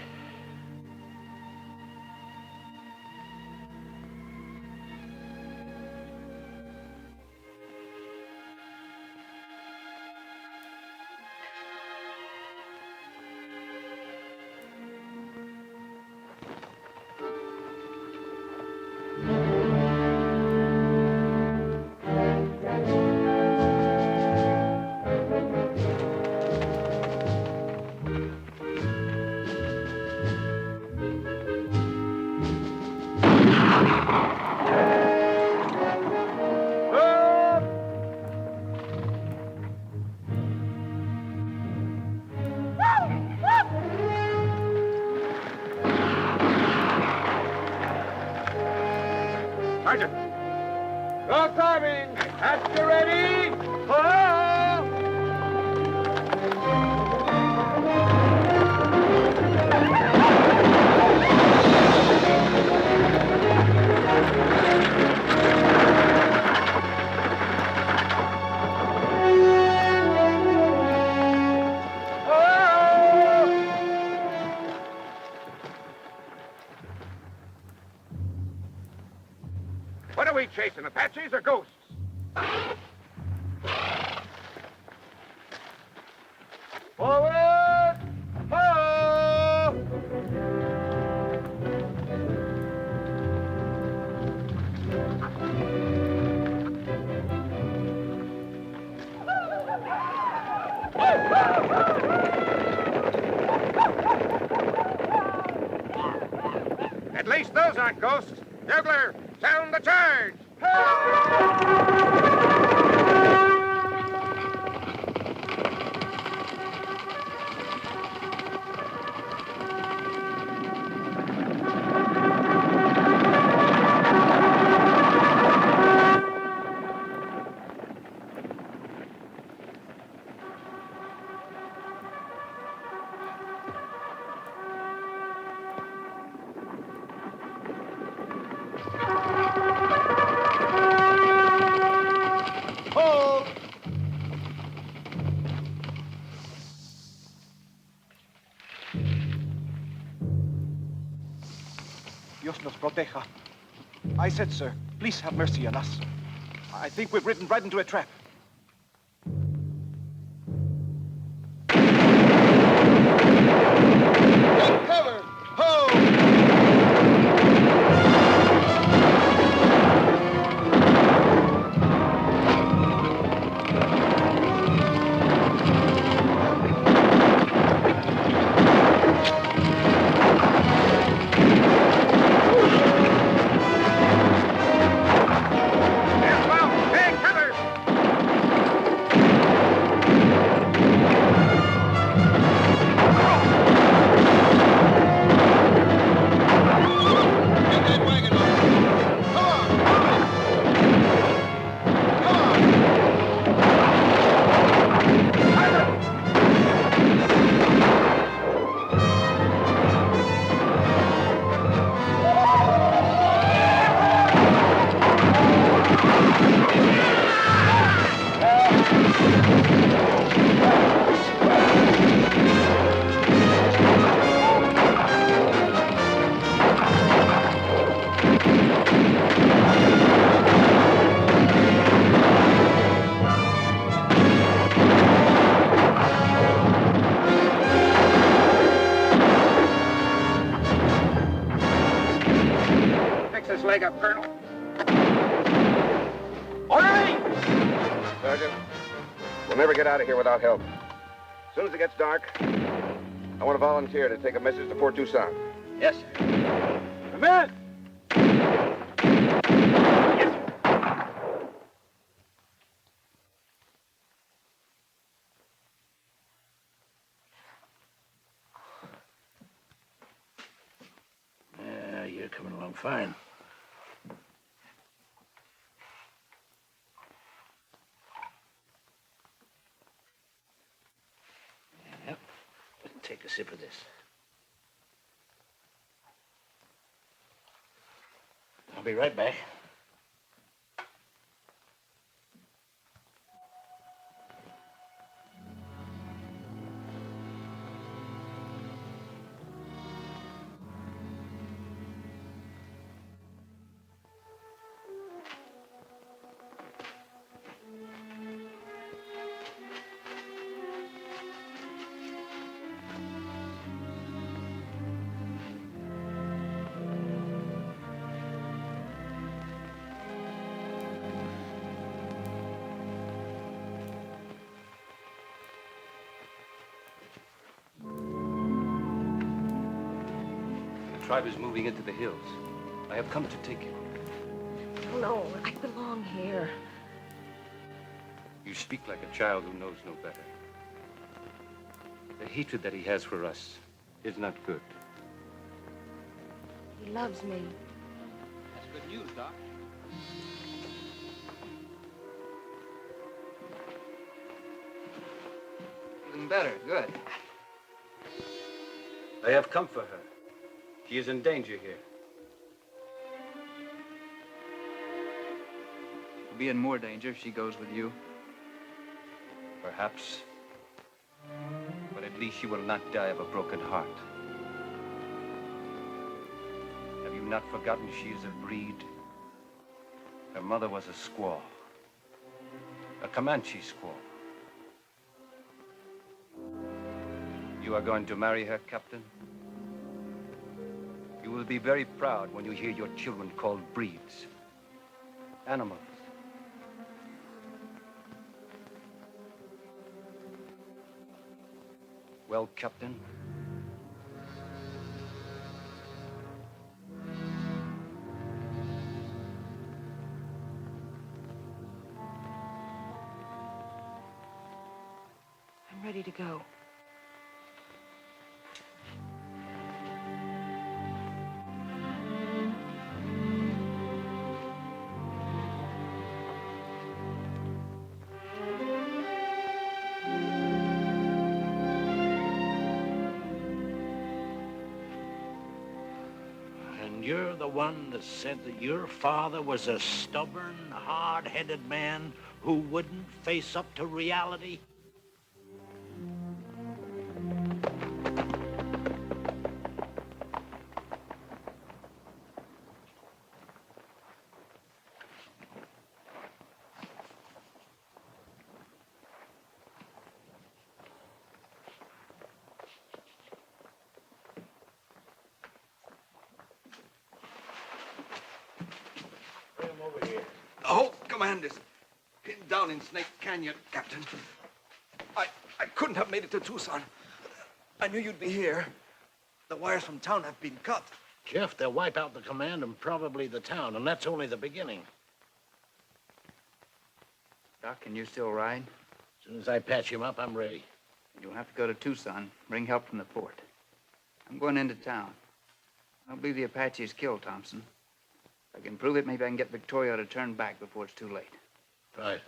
Sergeant! Go climbing! After ready! What are we chasing, Apaches or ghosts? Forward! Ho! At least those aren't ghosts. Bugler, sound the charge! Dios nos proteja. I said, sir, please have mercy on us. I think we've ridden right into a trap. Take cover! Ho! Take cover! Fix this leg up, Colonel. Orderly! Sergeant, we'll never get out of here without help. As soon as it gets dark, I want a volunteer to take a message to Fort Toussaint. Yes, sir. Come in! Yeah, you're coming along fine. Yep. Take a sip of this. I'll be right back. The tribe is moving into the hills. I have come to take you. No, I belong here. You speak like a child who knows no better. The hatred that he has for us is not good. He loves me. That's good news, Doc. Feeling better, good. I have come for her. She is in danger here. She'll be in more danger if she goes with you. Perhaps. But at least she will not die of a broken heart. Have you not forgotten she is a breed? Her mother was a squaw. A Comanche squaw. You are going to marry her, Captain? You will be very proud when you hear your children called breeds. Animals. Well, Captain? I'm ready to go. And you're the one that said that your father was a stubborn, hard-headed man who wouldn't face up to reality? Bring him over here. The whole command is pinned down in Snake Canyon, Captain. I couldn't have made it to Tucson. I knew you'd be here. The wires from town have been cut. Jeff, they'll wipe out the command and probably the town, and that's only the beginning. Doc, can you still ride? As soon as I patch him up, I'm ready. You'll have to go to Tucson, bring help from the fort. I'm going into town. I don't believe the Apaches killed Thompson. If I can prove it, maybe I can get Victorio to turn back before it's too late. Right.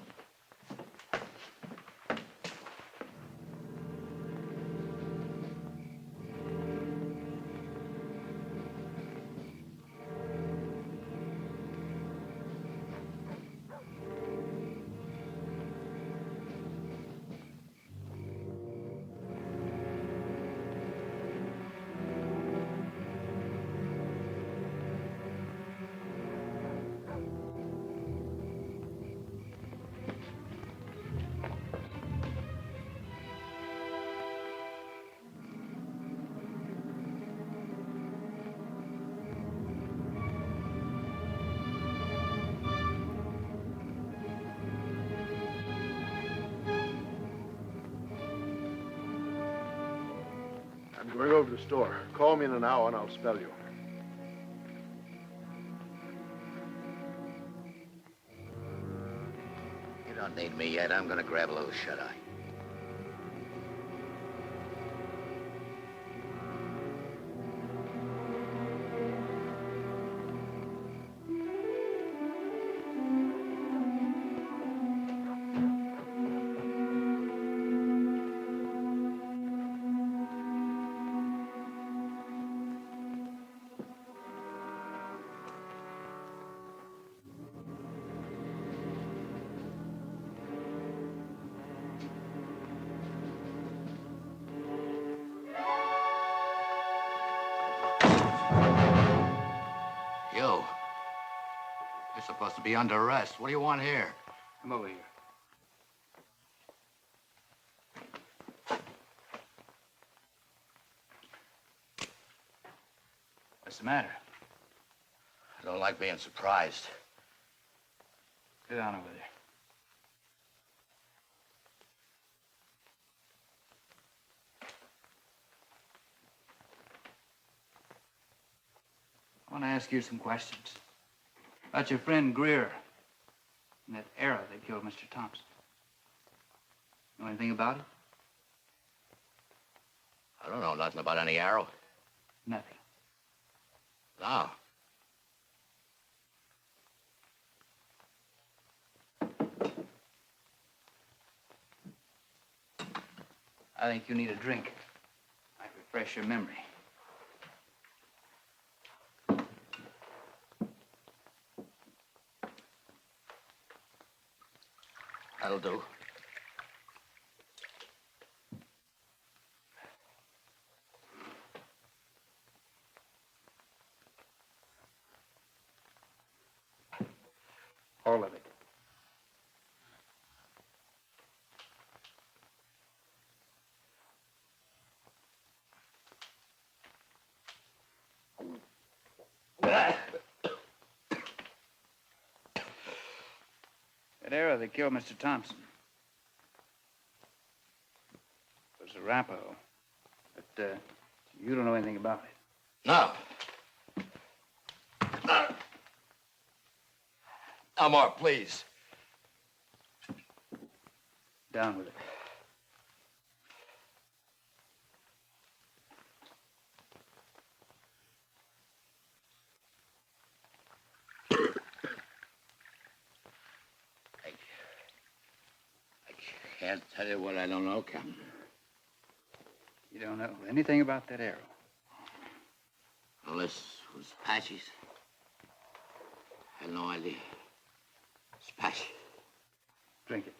going over to the store. Call me in an hour and I'll spell you. You don't need me yet. I'm gonna grab a little shut-eye. You. You're supposed to be under arrest. What do you want here? Come over here. What's the matter? I don't like being surprised. Sit down over there. I want to ask you some questions. About your friend Greer and that arrow that killed Mr. Thompson. Know anything about it? I don't know nothing about any arrow. Nothing. No. I think you need a drink. Might refresh your memory. That'll do. All of it. That arrow that killed Mr. Thompson was a Arapaho, but you don't know anything about it. No. No more, please. Down with it. Can't tell you what I don't know, Captain. You don't know anything about that arrow? Well, this was Apache's. I had no idea. It's Apache. Drink it.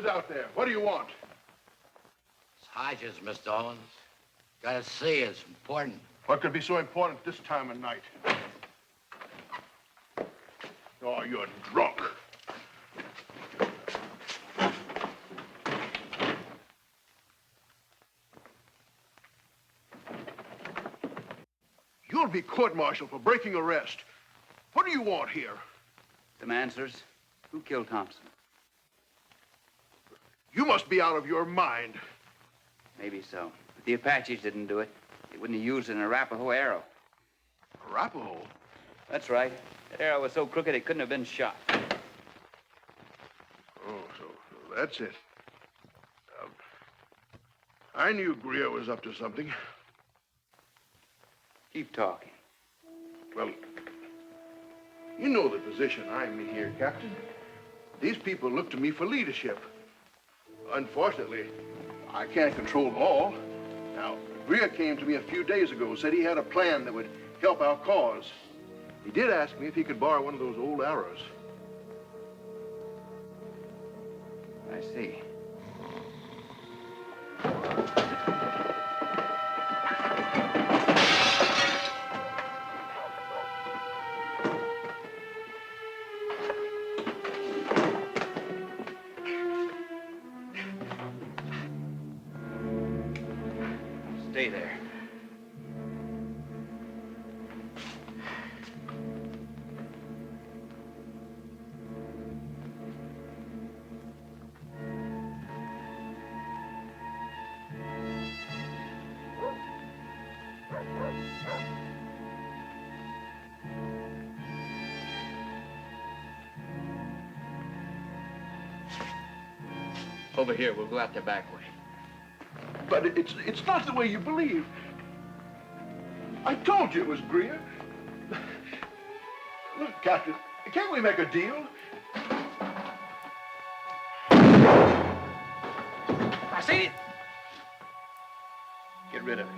Who's out there? What do you want? It's Hodges, Mr. Owens. Gotta see, it's important. What could be so important this time of night? Oh, you're drunk. You'll be court-martialed for breaking arrest. What do you want here? Some answers. Who killed Thompson? You must be out of your mind. Maybe so. But the Apaches didn't do it. They wouldn't have used an Arapaho arrow. Arapaho? That's right. That arrow was so crooked it couldn't have been shot. Oh, so that's it. I knew Greer was up to something. Keep talking. Well, you know the position I'm in here, Captain. These people look to me for leadership. Unfortunately, I can't control them all. Now, Greer came to me a few days ago, said he had a plan that would help our cause. He did ask me if he could borrow one of those old arrows. I see. Stay there. Over here, we'll go out the back way. But it's not the way you believe. I told you it was Greer. Look, Captain, can't we make a deal? I see it. Get rid of it.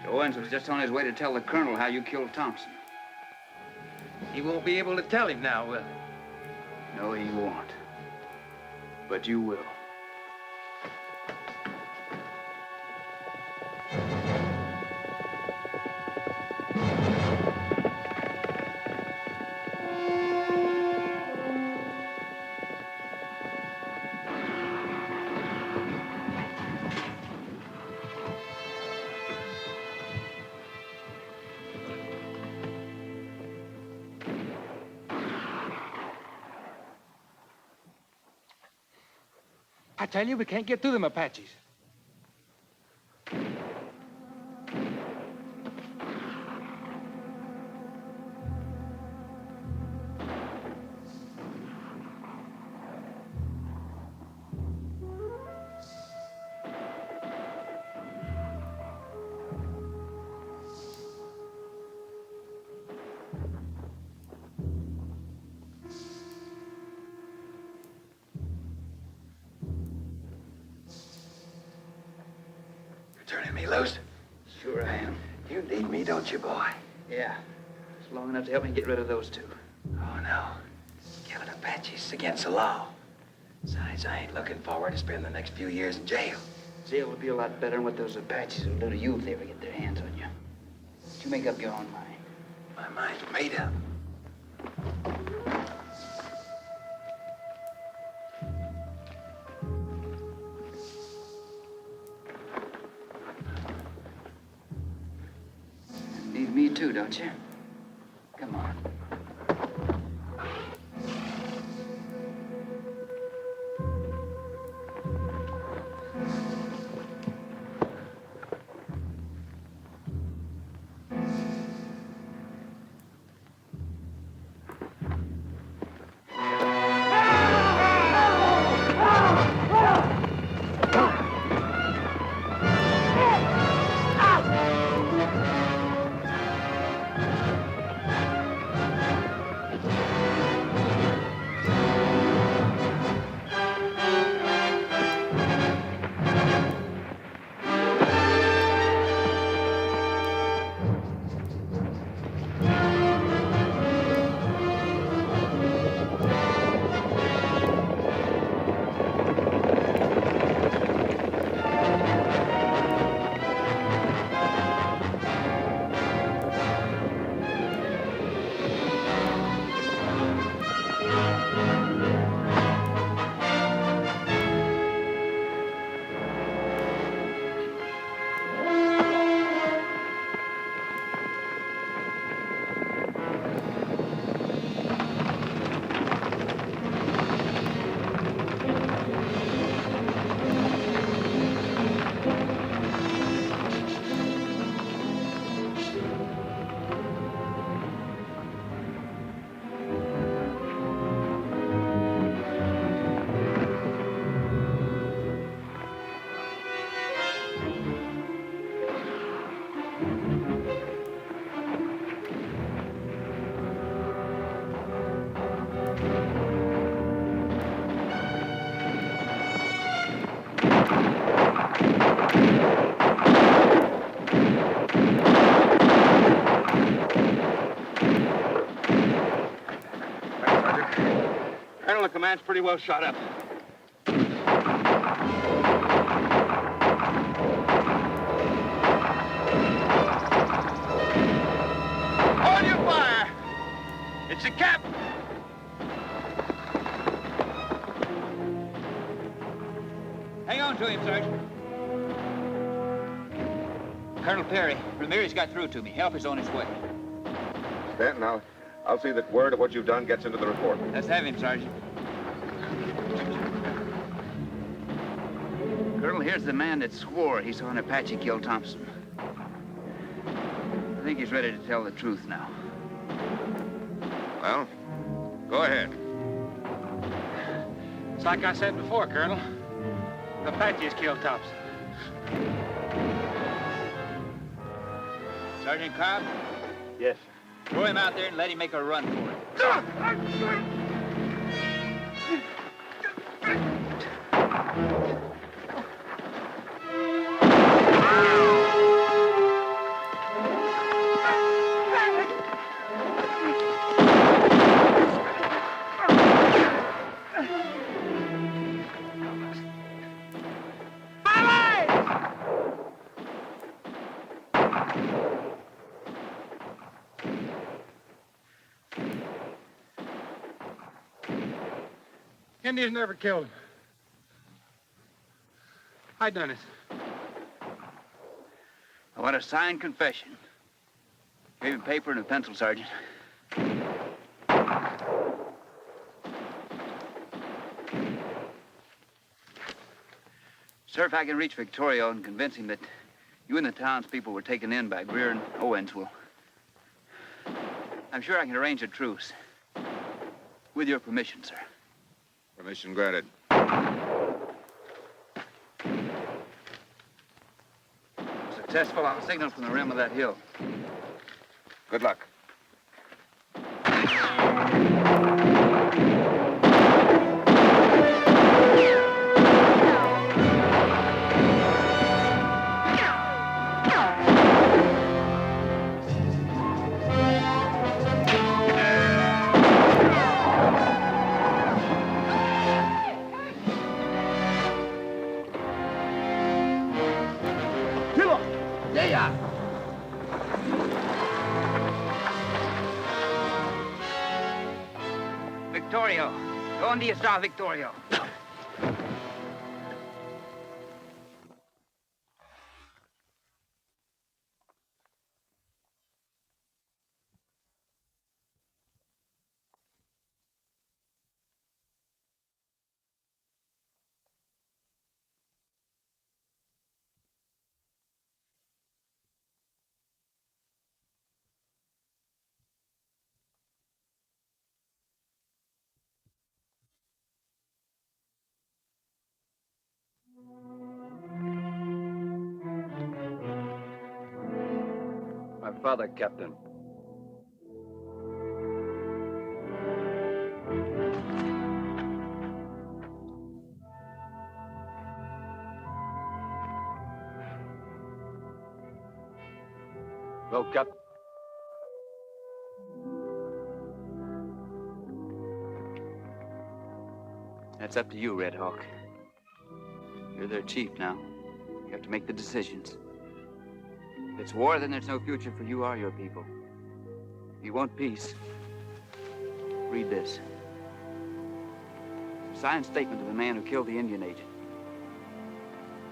Owens was just on his way to tell the colonel how you killed Thompson. He won't be able to tell him now, will he? No, he won't. But you will. I tell you, we can't get through them Apaches. Turning me loose? Sure I am. You need me, don't you, boy? Yeah. It's long enough to help me get rid of those two. Oh, no. Killing Apaches against the law. Besides, I ain't looking forward to spending the next few years in jail. Jail would be a lot better than what those Apaches will do to you if they ever get their hands on you. But you make up your own mind. My mind's made up. Need me too, don't you? Come on. Colonel, the command's pretty well shot up. Hold your fire! It's the captain! Hang on to him, Sergeant. Colonel Perry, Ramirez got through to me. Help is on its way. Stanton, I'll see that word of what you've done gets into the report. Let's have him, Sergeant. Colonel, here's the man that swore he saw an Apache kill Thompson. I think he's ready to tell the truth now. Well, go ahead. It's like I said before, Colonel. The Apaches killed Thompson. Sergeant Cobb? Yes. Throw him out there and let him make a run for it. Indians never killed him. I done it. I want a signed confession. Give him paper and a pencil, Sergeant. Sir, if I can reach Victorio and convince him that you and the townspeople were taken in by Greer and Owens, I'm sure I can arrange a truce. With your permission, sir. Permission granted. Successful, I'll signal from the rim of that hill. Good luck. Victorio. ¿Dónde está Victorio? My father, Captain. Well, Captain. That's up to you, Red Hawk. You're their chief now. You have to make the decisions. If it's war, then there's no future for you or your people. If you want peace, read this. It's a signed statement of the man who killed the Indian agent.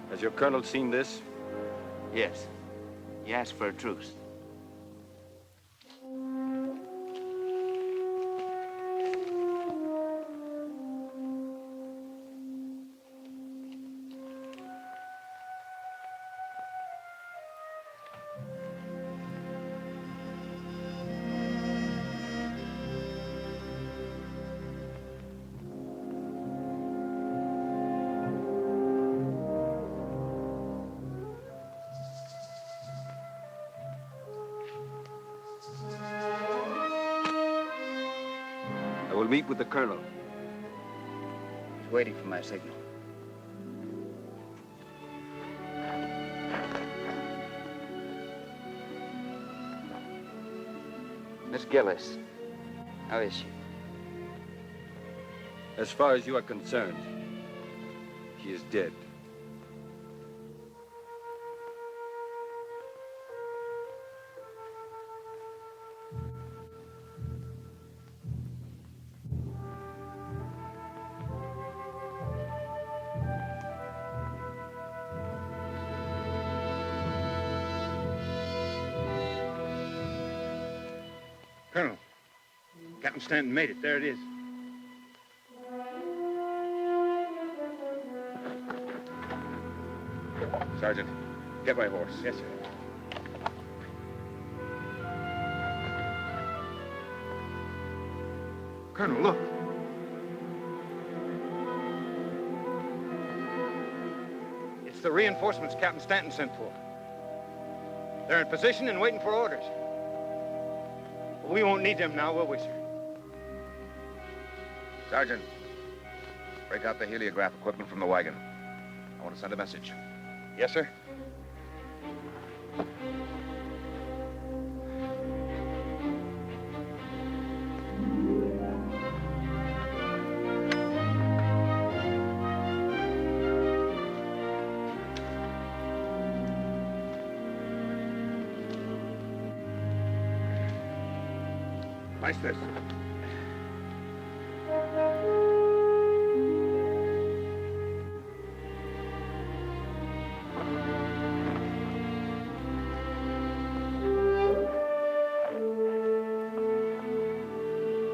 Has your colonel seen this? Yes. He asked for a truce. meet with the colonel. He's waiting for my signal. Miss Gillis, how is she? As far as you are concerned, she is dead. Colonel, Captain Stanton made it. There it is. Sergeant, get my horse. Yes, sir. Colonel, look. It's the reinforcements Captain Stanton sent for. They're in position and waiting for orders. We won't need them now, will we, sir? Sergeant, break out the heliograph equipment from the wagon. I want to send a message. Yes, sir. Nice this.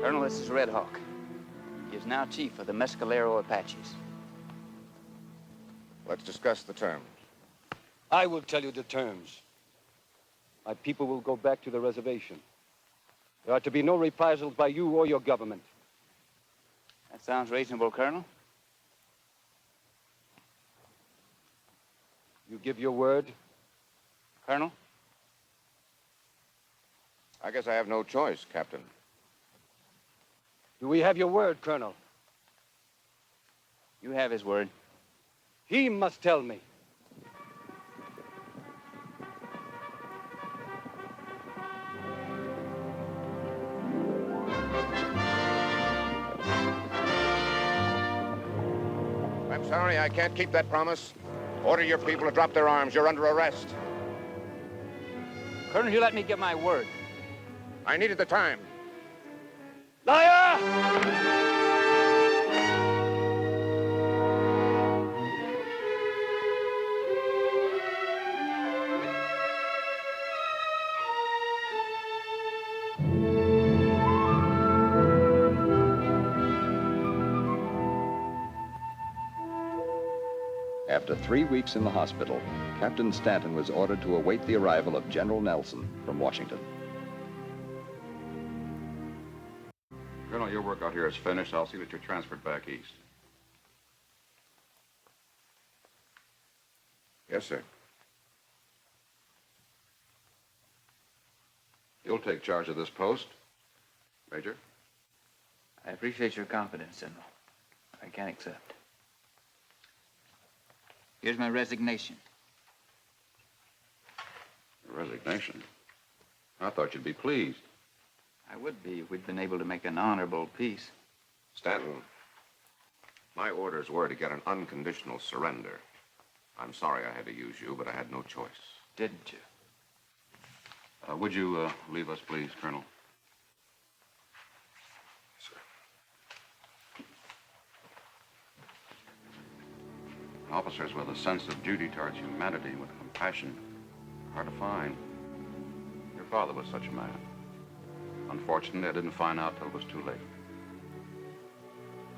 Colonel, this is Red Hawk. He is now chief of the Mescalero Apaches. Let's discuss the terms. I will tell you the terms. My people will go back to the reservation. There are to be no reprisals by you or your government. That sounds reasonable, Colonel. You give your word? Colonel? I guess I have no choice, Captain. Do we have your word, Colonel? You have his word. He must tell me. I'm sorry, I can't keep that promise. Order your people to drop their arms. You're under arrest. Colonel, you let me get my word. I needed the time. Liar! After 3 weeks in the hospital, Captain Stanton was ordered to await the arrival of General Nelson from Washington. Colonel, your work out here is finished. I'll see that you're transferred back east. Yes, sir. You'll take charge of this post, Major. I appreciate your confidence, General. I can accept. Here's my resignation. Resignation? I thought you'd be pleased. I would be if we'd been able to make an honorable peace. Stanton, my orders were to get an unconditional surrender. I'm sorry I had to use you, but I had no choice. Didn't you? Would you leave us, please, Colonel? Officers with a sense of duty towards humanity, with compassion, are hard to find. Your father was such a man. Unfortunately, I didn't find out till it was too late.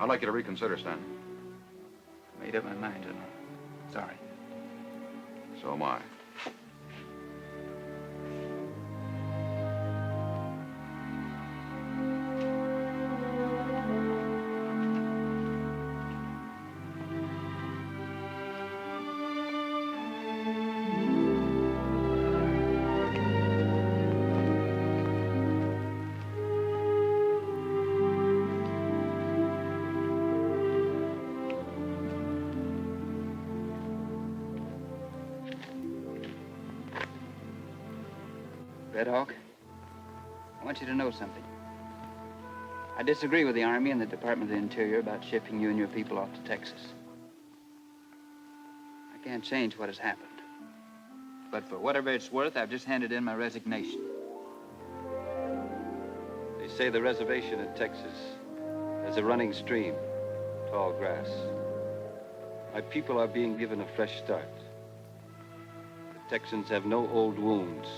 I'd like you to reconsider, Stanton. I made up my mind, General. Sorry. So am I. Red Hawk, I want you to know something. I disagree with the Army and the Department of the Interior about shipping you and your people off to Texas. I can't change what has happened. But for whatever it's worth, I've just handed in my resignation. They say the reservation in Texas has a running stream, tall grass. My people are being given a fresh start. The Texans have no old wounds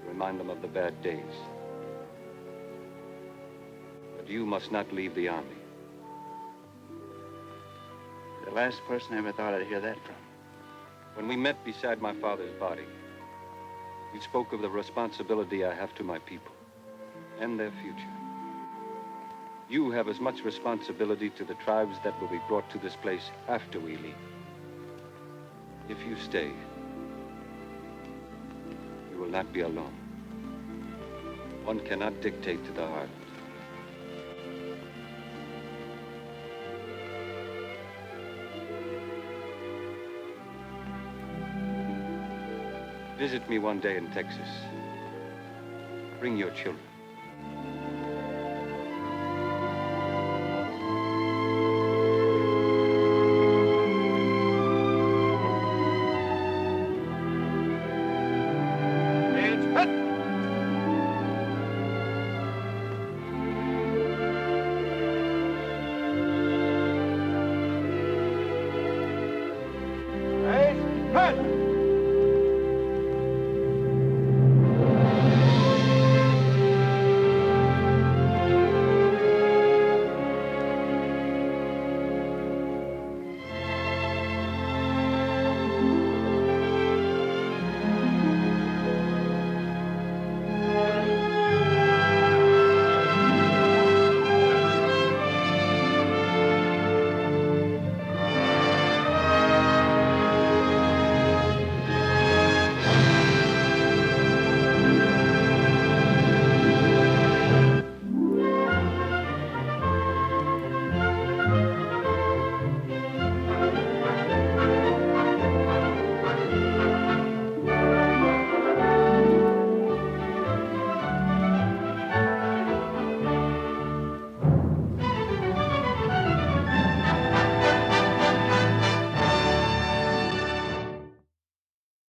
to remind them of the bad days. But you must not leave the Army. The last person I ever thought I'd hear that from. When we met beside my father's body, you spoke of the responsibility I have to my people and their future. You have as much responsibility to the tribes that will be brought to this place after we leave. If you stay, you will not be alone. One cannot dictate to the heart. Visit me one day in Texas. Bring your children.